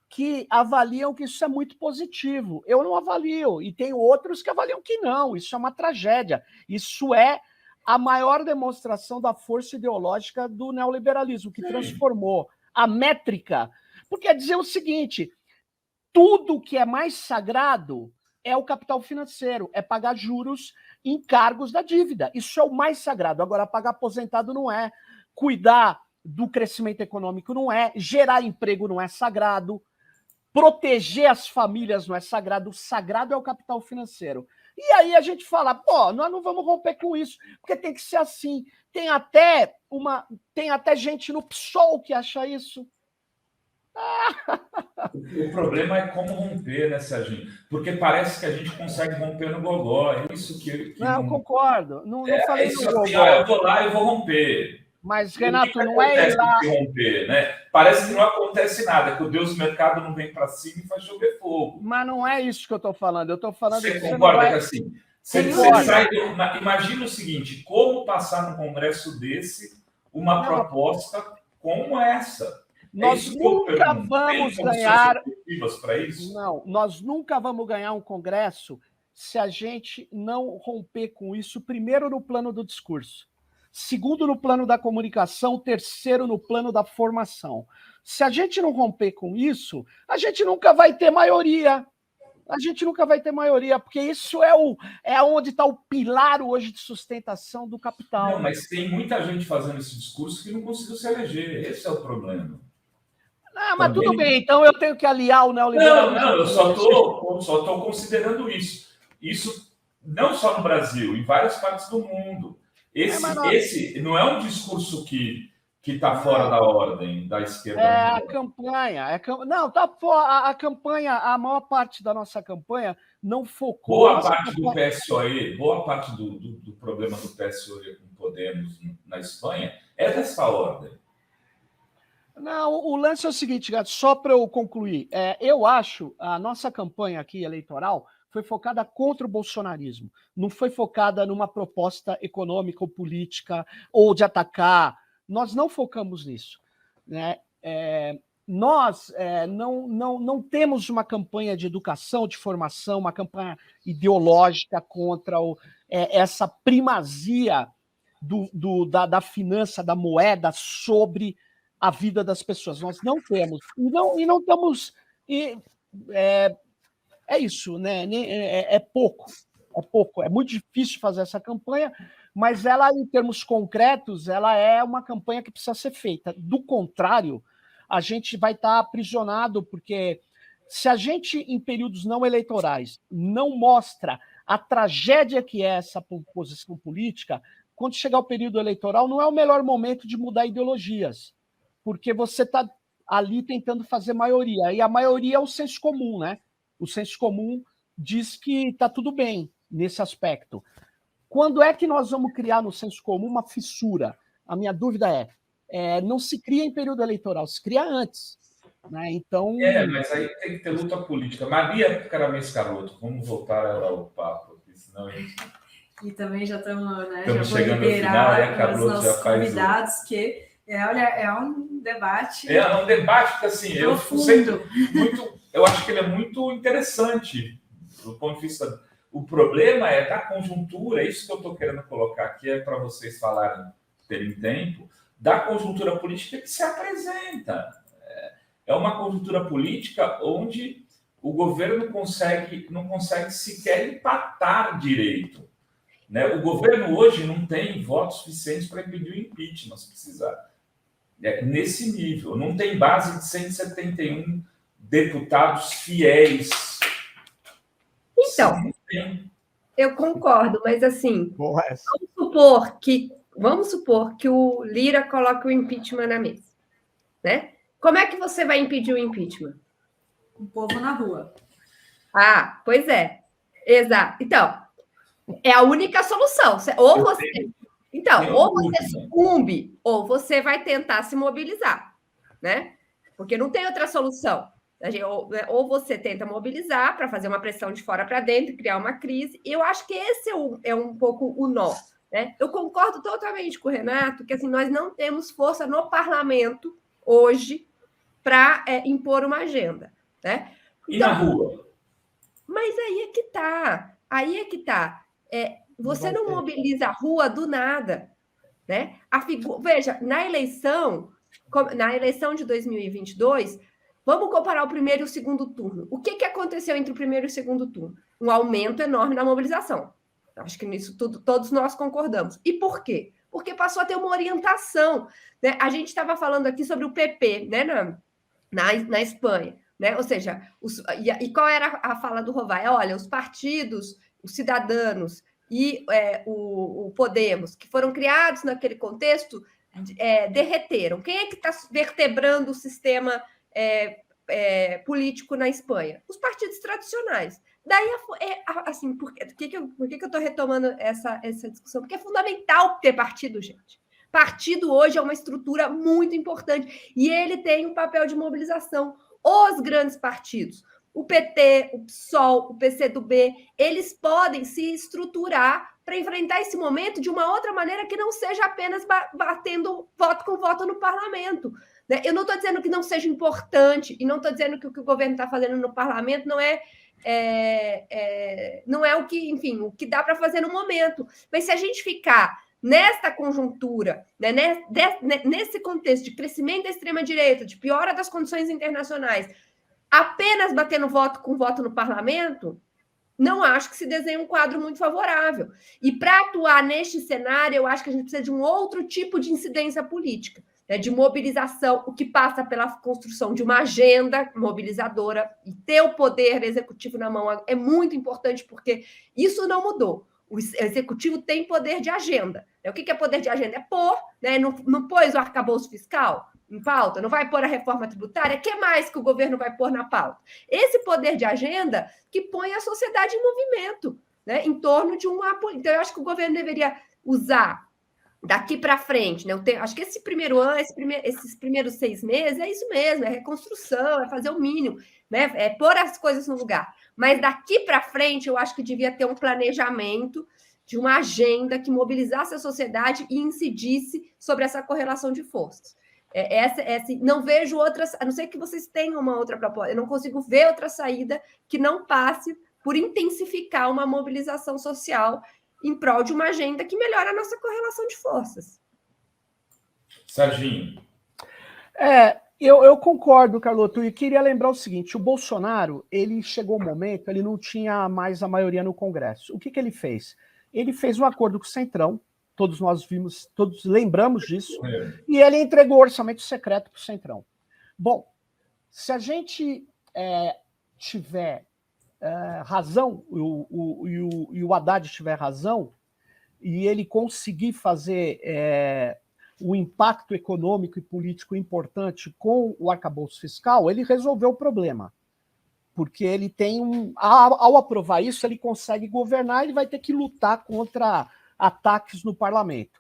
que avaliam que isso é muito positivo. Eu não avalio, e tem outros que avaliam que não. Isso é uma tragédia. Isso é a maior demonstração da força ideológica do neoliberalismo, que transformou a métrica. Porque é dizer o seguinte, tudo que é mais sagrado é o capital financeiro, é pagar juros em encargos da dívida. Isso é o mais sagrado. Agora, pagar aposentado não é, cuidar do crescimento econômico não é, gerar emprego não é sagrado, proteger as famílias não é sagrado, o sagrado é o capital financeiro. E aí a gente fala, nós não vamos romper com isso, porque tem que ser assim. Tem até gente no PSOL que acha isso. O problema é como romper, né, Serginho? Porque parece que a gente consegue romper no gogó. É isso que não, concordo. Não falei isso no gogó. Eu vou lá e vou romper. Mas, Renato, não é ir lá... romper, né? Parece que não acontece nada, que o Deus do mercado não vem para cima e faz chover fogo. Mas não é isso que eu estou falando. Eu estou falando você concorda que assim? Imagina o seguinte: como passar num congresso desse uma proposta como essa? Nós nunca vamos ganhar. Para isso? Não, nós nunca vamos ganhar um congresso se a gente não romper com isso, primeiro no plano do discurso. Segundo, no plano da comunicação. Terceiro, no plano da formação. Se a gente não romper com isso, a gente nunca vai ter maioria. A gente nunca vai ter maioria, porque isso é onde está o pilar hoje de sustentação do capital. Não, mas tem muita gente fazendo esse discurso que não conseguiu se eleger. Esse é o problema. Mas também... tudo bem, então eu tenho que aliar o neoliberalismo. Não, eu só estou considerando isso. Isso não só no Brasil, em várias partes do mundo. Esse não é um discurso que está fora da ordem da esquerda. A campanha. Não, tá fora. A campanha, a maior parte da nossa campanha não focou. Boa parte do PSOE, boa parte do problema do PSOE com Podemos na Espanha é dessa ordem. Não, o lance é o seguinte, Gato, só para eu concluir. Eu acho a nossa campanha aqui eleitoral foi focada contra o bolsonarismo. Não foi focada numa proposta econômica ou política ou de atacar. Nós não focamos nisso. Né? Nós não temos uma campanha de educação, de formação, uma campanha ideológica contra essa primazia da finança, da moeda sobre a vida das pessoas. Nós não temos. E não estamos... É isso, né? É pouco. É muito difícil fazer essa campanha, mas ela, em termos concretos, ela é uma campanha que precisa ser feita. Do contrário, a gente vai estar aprisionado, porque se a gente, em períodos não eleitorais, não mostra a tragédia que é essa posição política, quando chegar o período eleitoral, não é o melhor momento de mudar ideologias, porque você está ali tentando fazer maioria, e a maioria é o senso comum, né? O senso comum diz que está tudo bem nesse aspecto. Quando é que nós vamos criar no senso comum uma fissura? A minha dúvida não se cria em período eleitoral, se cria antes. Né? Então... mas aí tem que ter luta política. Maria Caramês Caroto, vamos voltar ao papo, senão a gente... E também já estamos, né, estamos já chegando no final, aí a Carlota já faz convidados, que olha, é um debate. É um debate que assim, eu acho que ele é muito interessante do ponto de vista. O problema é da conjuntura, isso que eu estou querendo colocar aqui é para vocês falarem, terem tempo, da conjuntura política que se apresenta. É uma conjuntura política onde o governo não consegue sequer empatar direito. Né? O governo hoje não tem votos suficientes para impedir o impeachment, se precisar. Nesse nível. Não tem base de 171 deputados fiéis. Então, eu concordo, mas assim, vamos supor que o Lira coloque o impeachment na mesa. Né? Como é que você vai impedir o impeachment? O povo na rua. Ah, pois é. Exato. Então, é a única solução. Ou você sucumbe, ou você vai tentar se mobilizar, né? Porque não tem outra solução. Ou você tenta mobilizar para fazer uma pressão de fora para dentro, criar uma crise. E eu acho que esse é um pouco o nó. Né? Eu concordo totalmente com o Renato que assim, nós não temos força no parlamento hoje para impor uma agenda. Né? E na rua? Mas aí é que tá. Você não mobiliza a rua do nada. Né? Veja, na eleição de 2022, vamos comparar o primeiro e o segundo turno. O que aconteceu entre o primeiro e o segundo turno? Um aumento enorme na mobilização. Acho que nisso todos nós concordamos. E por quê? Porque passou a ter uma orientação. Né? A gente estava falando aqui sobre o PP, né, na Espanha. Né? Ou seja, e qual era a fala do Rovai? Olha, os partidos, os cidadãos e o Podemos, que foram criados naquele contexto, derreteram. Quem é que está vertebrando o sistema político na Espanha? Os partidos tradicionais. Daí, assim, por que eu estou retomando essa discussão? Porque é fundamental ter partido, gente. Partido hoje é uma estrutura muito importante e ele tem um papel de mobilização. Os grandes partidos, o PT, o PSOL, o PCdoB, eles podem se estruturar para enfrentar esse momento de uma outra maneira que não seja apenas batendo voto com voto no parlamento. Né? Eu não estou dizendo que não seja importante e não estou dizendo que o que o governo está fazendo no parlamento não é o que, enfim, o que dá para fazer no momento. Mas se a gente ficar nesta conjuntura, né, nesse contexto de crescimento da extrema-direita, de piora das condições internacionais, apenas batendo voto com voto no parlamento, não acho que se desenhe um quadro muito favorável. E para atuar neste cenário, eu acho que a gente precisa de um outro tipo de incidência política, né, de mobilização, o que passa pela construção de uma agenda mobilizadora, e ter o poder executivo na mão é muito importante, porque isso não mudou. O executivo tem poder de agenda. O que é poder de agenda? É pôr, né? Não pôs o arcabouço fiscal em pauta, não vai pôr a reforma tributária, o que mais que o governo vai pôr na pauta? Esse poder de agenda que põe a sociedade em movimento, né? Em torno de uma... Então, eu acho que o governo deveria usar daqui para frente, né? Acho que esse primeiro ano, esses primeiros 6 meses, é isso mesmo, é reconstrução, é fazer o mínimo, né? É pôr as coisas no lugar. Mas daqui para frente, eu acho que devia ter um planejamento de uma agenda que mobilizasse a sociedade e incidisse sobre essa correlação de forças. Não vejo outras, a não ser que vocês tenham uma outra proposta, eu não consigo ver outra saída que não passe por intensificar uma mobilização social em prol de uma agenda que melhora a nossa correlação de forças. Serginho. Eu concordo, Carlotto, e queria lembrar o seguinte, o Bolsonaro, ele chegou um momento, ele não tinha mais a maioria no Congresso. O que ele fez? Ele fez um acordo com o Centrão, todos nós vimos, todos lembramos disso, e ele entregou o orçamento secreto para o Centrão. Bom, se a gente tiver razão, e o Haddad tiver razão, e ele conseguir fazer um impacto econômico e político importante com o arcabouço fiscal, ele resolveu o problema. Porque ele tem ao aprovar isso, ele consegue governar, ele vai ter que lutar contra ataques no parlamento.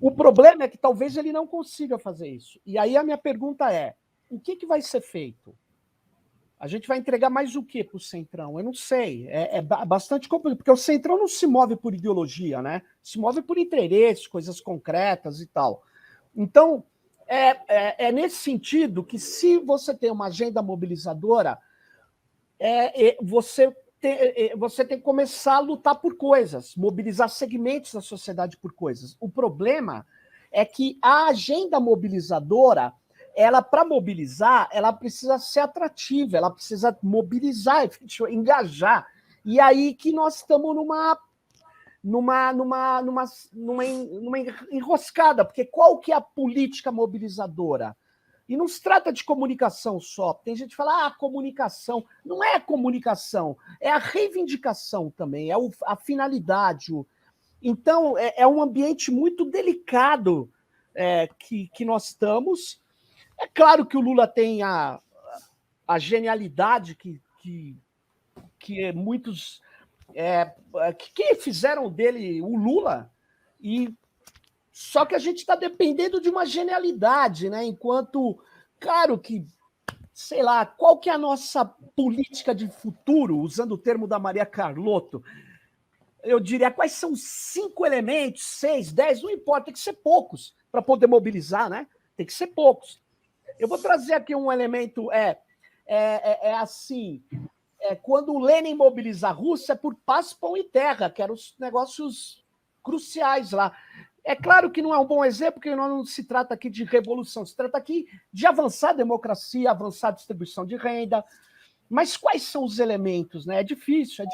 O problema é que talvez ele não consiga fazer isso. E aí a minha pergunta é, o que vai ser feito? A gente vai entregar mais o que para o Centrão? Eu não sei. É bastante complicado, porque o Centrão não se move por ideologia, né? Se move por interesse, coisas concretas e tal. Então, é nesse sentido que, se você tem uma agenda mobilizadora, você tem que começar a lutar por coisas, mobilizar segmentos da sociedade por coisas. O problema é que a agenda mobilizadora, para mobilizar, ela precisa ser atrativa, ela precisa mobilizar, engajar. E aí que nós estamos numa enroscada, porque qual que é a política mobilizadora? E não se trata de comunicação só. Tem gente que fala, comunicação. Não é a comunicação, é a reivindicação também, é a finalidade. Então, é um ambiente muito delicado que nós estamos. É claro que o Lula tem a genialidade que muitos que fizeram dele o Lula, só que a gente está dependendo de uma genialidade, né? Enquanto, claro que, sei lá, qual que é a nossa política de futuro, usando o termo da Maria Carlotto? Eu diria, quais são os 5 elementos, 6, 10, não importa, tem que ser poucos para poder mobilizar, né? Tem que ser poucos. Eu vou trazer aqui um elemento, assim, quando o Lenin mobiliza a Rússia por paz, pão e terra, que eram os negócios cruciais lá. É claro que não é um bom exemplo, porque não se trata aqui de revolução, se trata aqui de avançar a democracia, avançar a distribuição de renda. Mas quais são os elementos, né? É difícil.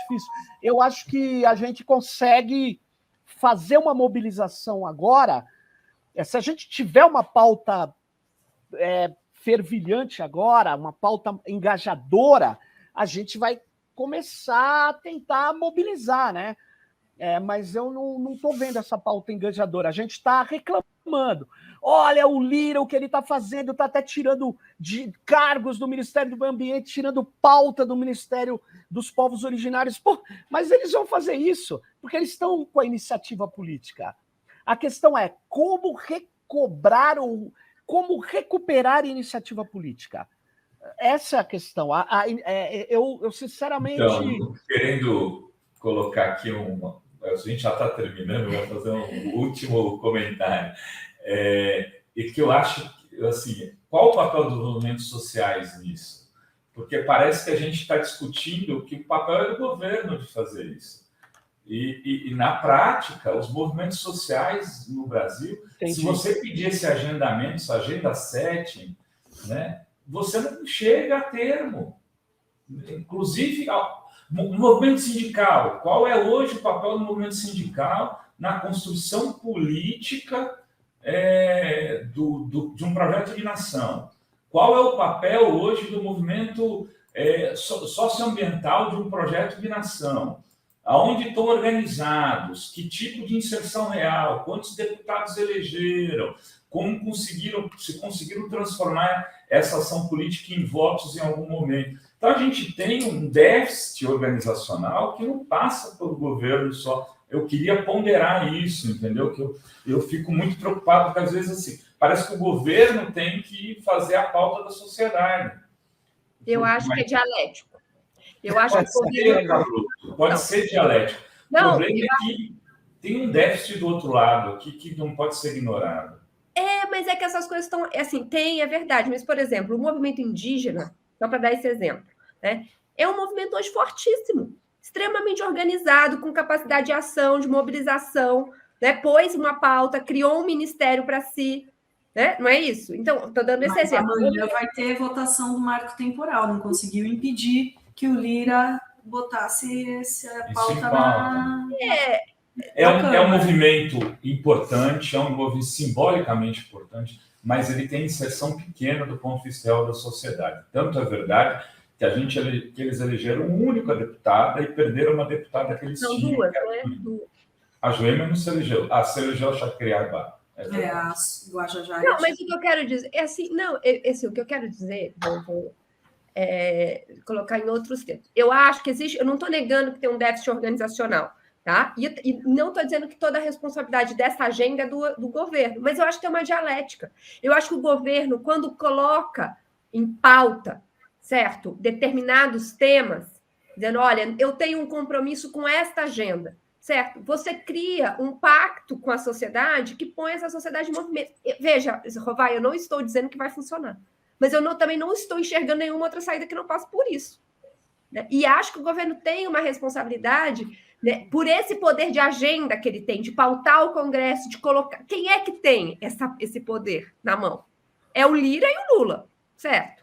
Eu acho que a gente consegue fazer uma mobilização agora. Se a gente tiver uma pauta fervilhante agora, uma pauta engajadora, a gente vai começar a tentar mobilizar, né? Mas eu não estou vendo essa pauta engajadora. A gente está reclamando. Olha, o Lira, o que ele está fazendo, está até tirando de cargos do Ministério do Meio Ambiente, tirando pauta do Ministério dos Povos Originários. Pô, mas eles vão fazer isso porque eles estão com a iniciativa política. A questão é como recobrar ou como recuperar a iniciativa política. Essa é a questão. Eu sinceramente... Então, querendo colocar aqui a gente já está terminando, vou fazer um último comentário. E que eu acho, assim, qual o papel dos movimentos sociais nisso? Porque parece que a gente está discutindo que o papel é do governo de fazer isso. E na prática, os movimentos sociais no Brasil, se você pedir esse agendamento, essa agenda 7, né, você não chega a termo. Inclusive, o movimento sindical. Qual é hoje o papel do movimento sindical na construção política de um projeto de nação? Qual é o papel hoje do movimento socioambiental de um projeto de nação? Aonde estão organizados? Que tipo de inserção real? Quantos deputados elegeram? Como conseguiram transformar essa ação política em votos em algum momento? Então, a gente tem um déficit organizacional que não passa pelo governo só. Eu queria ponderar isso, entendeu? Que eu fico muito preocupado, porque às vezes assim, parece que o governo tem que fazer a pauta da sociedade. Eu acho que é dialético. Eu acho pode ser dialético. O problema é que tem um déficit do outro lado aqui que não pode ser ignorado. Mas é que essas coisas estão... Assim, é verdade. Mas, por exemplo, o movimento indígena, só para dar esse exemplo, né, é um movimento hoje fortíssimo, extremamente organizado, com capacidade de ação, de mobilização, né, pôs uma pauta, criou um ministério para si, né? Não é isso? Então, estou dando esse exemplo. Amanhã vai ter votação do marco temporal, não conseguiu impedir que o Lira botasse essa pauta na... É um movimento importante, é um movimento simbolicamente importante, mas ele tem inserção pequena do ponto de vista real da sociedade. Tanto é verdade que que eles elegeram uma única deputada e perderam uma deputada que eles tinham. Duas, não é? Duas. A Joênia não se elegeu. Se elegeu a Chacriabá. A Guajajara. Não, mas o que eu quero dizer é assim, o que eu quero dizer, vou colocar em outros termos. Eu acho que existe, eu não estou negando que tem um déficit organizacional, tá? E não estou dizendo que toda a responsabilidade dessa agenda é do governo, mas eu acho que tem uma dialética. Eu acho que o governo, quando coloca em pauta, certo, determinados temas, dizendo, olha, eu tenho um compromisso com esta agenda, certo? Você cria um pacto com a sociedade que põe essa sociedade em movimento. Veja, Rovai, eu não estou dizendo que vai funcionar, mas eu também não estou enxergando nenhuma outra saída que não passe por isso. Né? E acho que o governo tem uma responsabilidade, né, por esse poder de agenda que ele tem, de pautar o Congresso, de colocar... Quem é que tem esse poder na mão? É o Lira e o Lula, certo?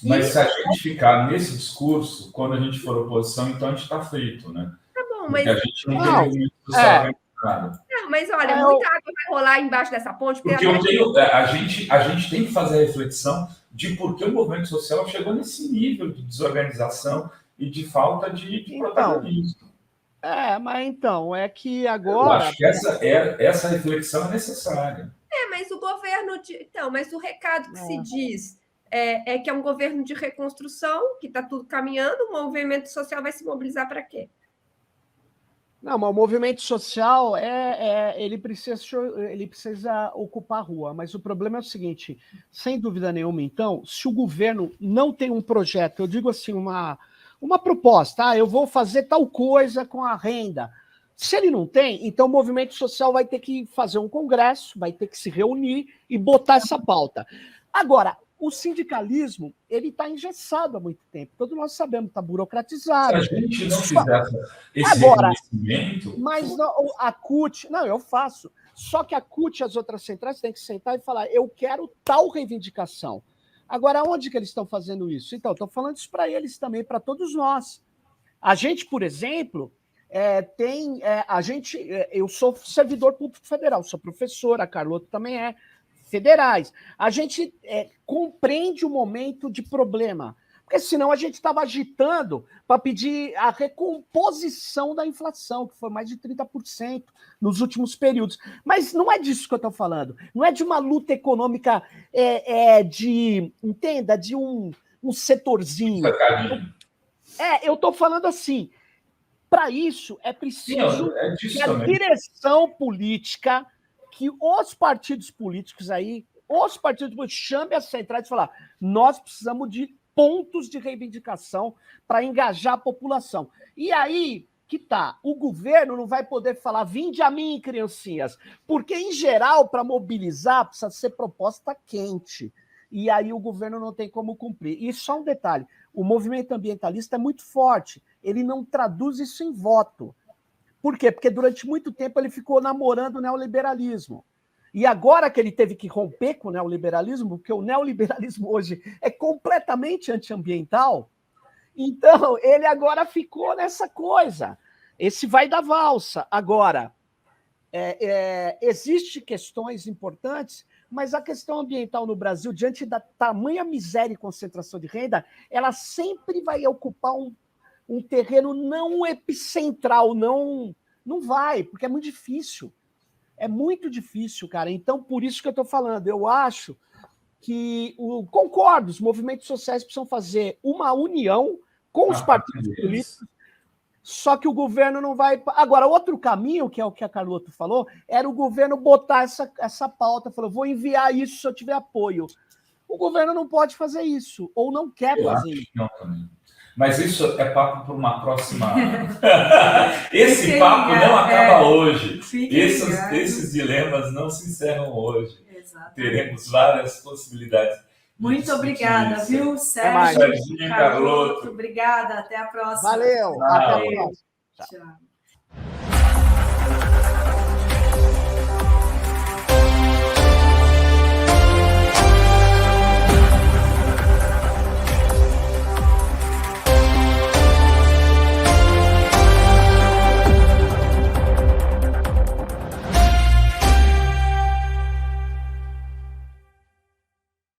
Mas se a gente ficar nesse discurso, quando a gente for oposição, então a gente está frito, né? Tá bom, mas... Porque a gente não tem movimento social organizado. Não, mas olha, muita água vai rolar embaixo dessa ponte. Porque a gente tem que fazer a reflexão de por que o movimento social chegou nesse nível de desorganização e de falta de protagonismo. Mas então, é que agora... Eu acho que essa reflexão é necessária. Mas o governo... mas o recado que se diz é que é um governo de reconstrução, que está tudo caminhando, o movimento social vai se mobilizar para quê? Não, mas o movimento social ele precisa ocupar a rua, mas o problema é o seguinte, sem dúvida nenhuma, então, se o governo não tem um projeto, eu digo assim, uma proposta, eu vou fazer tal coisa com a renda. Se ele não tem, então o movimento social vai ter que fazer um congresso, vai ter que se reunir e botar essa pauta. Agora, o sindicalismo, ele está engessado há muito tempo. Todos nós sabemos, está burocratizado. Se a gente não fizesse esse reconhecimento... Mas a CUT... Não, eu faço. Só que a CUT e as outras centrais têm que sentar e falar, eu quero tal reivindicação. Agora, onde que eles estão fazendo isso? Então, estou falando isso para eles também, para todos nós. A gente, por exemplo, eu sou servidor público federal, sou professor, a Carlota também é, federais. A gente compreende o momento de problema, porque senão a gente estava agitando para pedir a recomposição da inflação, que foi mais de 30% nos últimos períodos. Mas não é disso que eu estou falando. Não é de uma luta econômica entenda, de um setorzinho. Eu estou falando assim, para isso é preciso que a direção política, que os partidos políticos chamem as centrais e falar, nós precisamos de pontos de reivindicação para engajar a população. E aí que tá, o governo não vai poder falar, vinde a mim, criancinhas, porque, em geral, para mobilizar, precisa ser proposta quente. E aí o governo não tem como cumprir. E só um detalhe, o movimento ambientalista é muito forte, ele não traduz isso em voto. Por quê? Porque durante muito tempo ele ficou namorando o neoliberalismo. E agora que ele teve que romper com o neoliberalismo, porque o neoliberalismo hoje é completamente antiambiental, então ele agora ficou nessa coisa. Esse vai da valsa. Agora, existem questões importantes, mas a questão ambiental no Brasil, diante da tamanha miséria e concentração de renda, ela sempre vai ocupar um terreno não epicentral, não vai, porque é muito difícil. É muito difícil, cara. Então, por isso que eu estou falando, eu acho que, concordo, os movimentos sociais precisam fazer uma união com os partidos políticos, só que o governo não vai... Agora, outro caminho, que é o que a Carlota falou, era o governo botar essa pauta, falou, vou enviar isso se eu tiver apoio. O governo não pode fazer isso, ou não quer fazer isso. Não, também. Mas isso é papo para uma próxima... Esse papo não acaba hoje. Esses dilemas não se encerram hoje. Exatamente. Teremos várias possibilidades. Muito obrigada, viu, Sérgio? Carlota. Obrigada, até a próxima. Valeu, até a próxima. Tchau.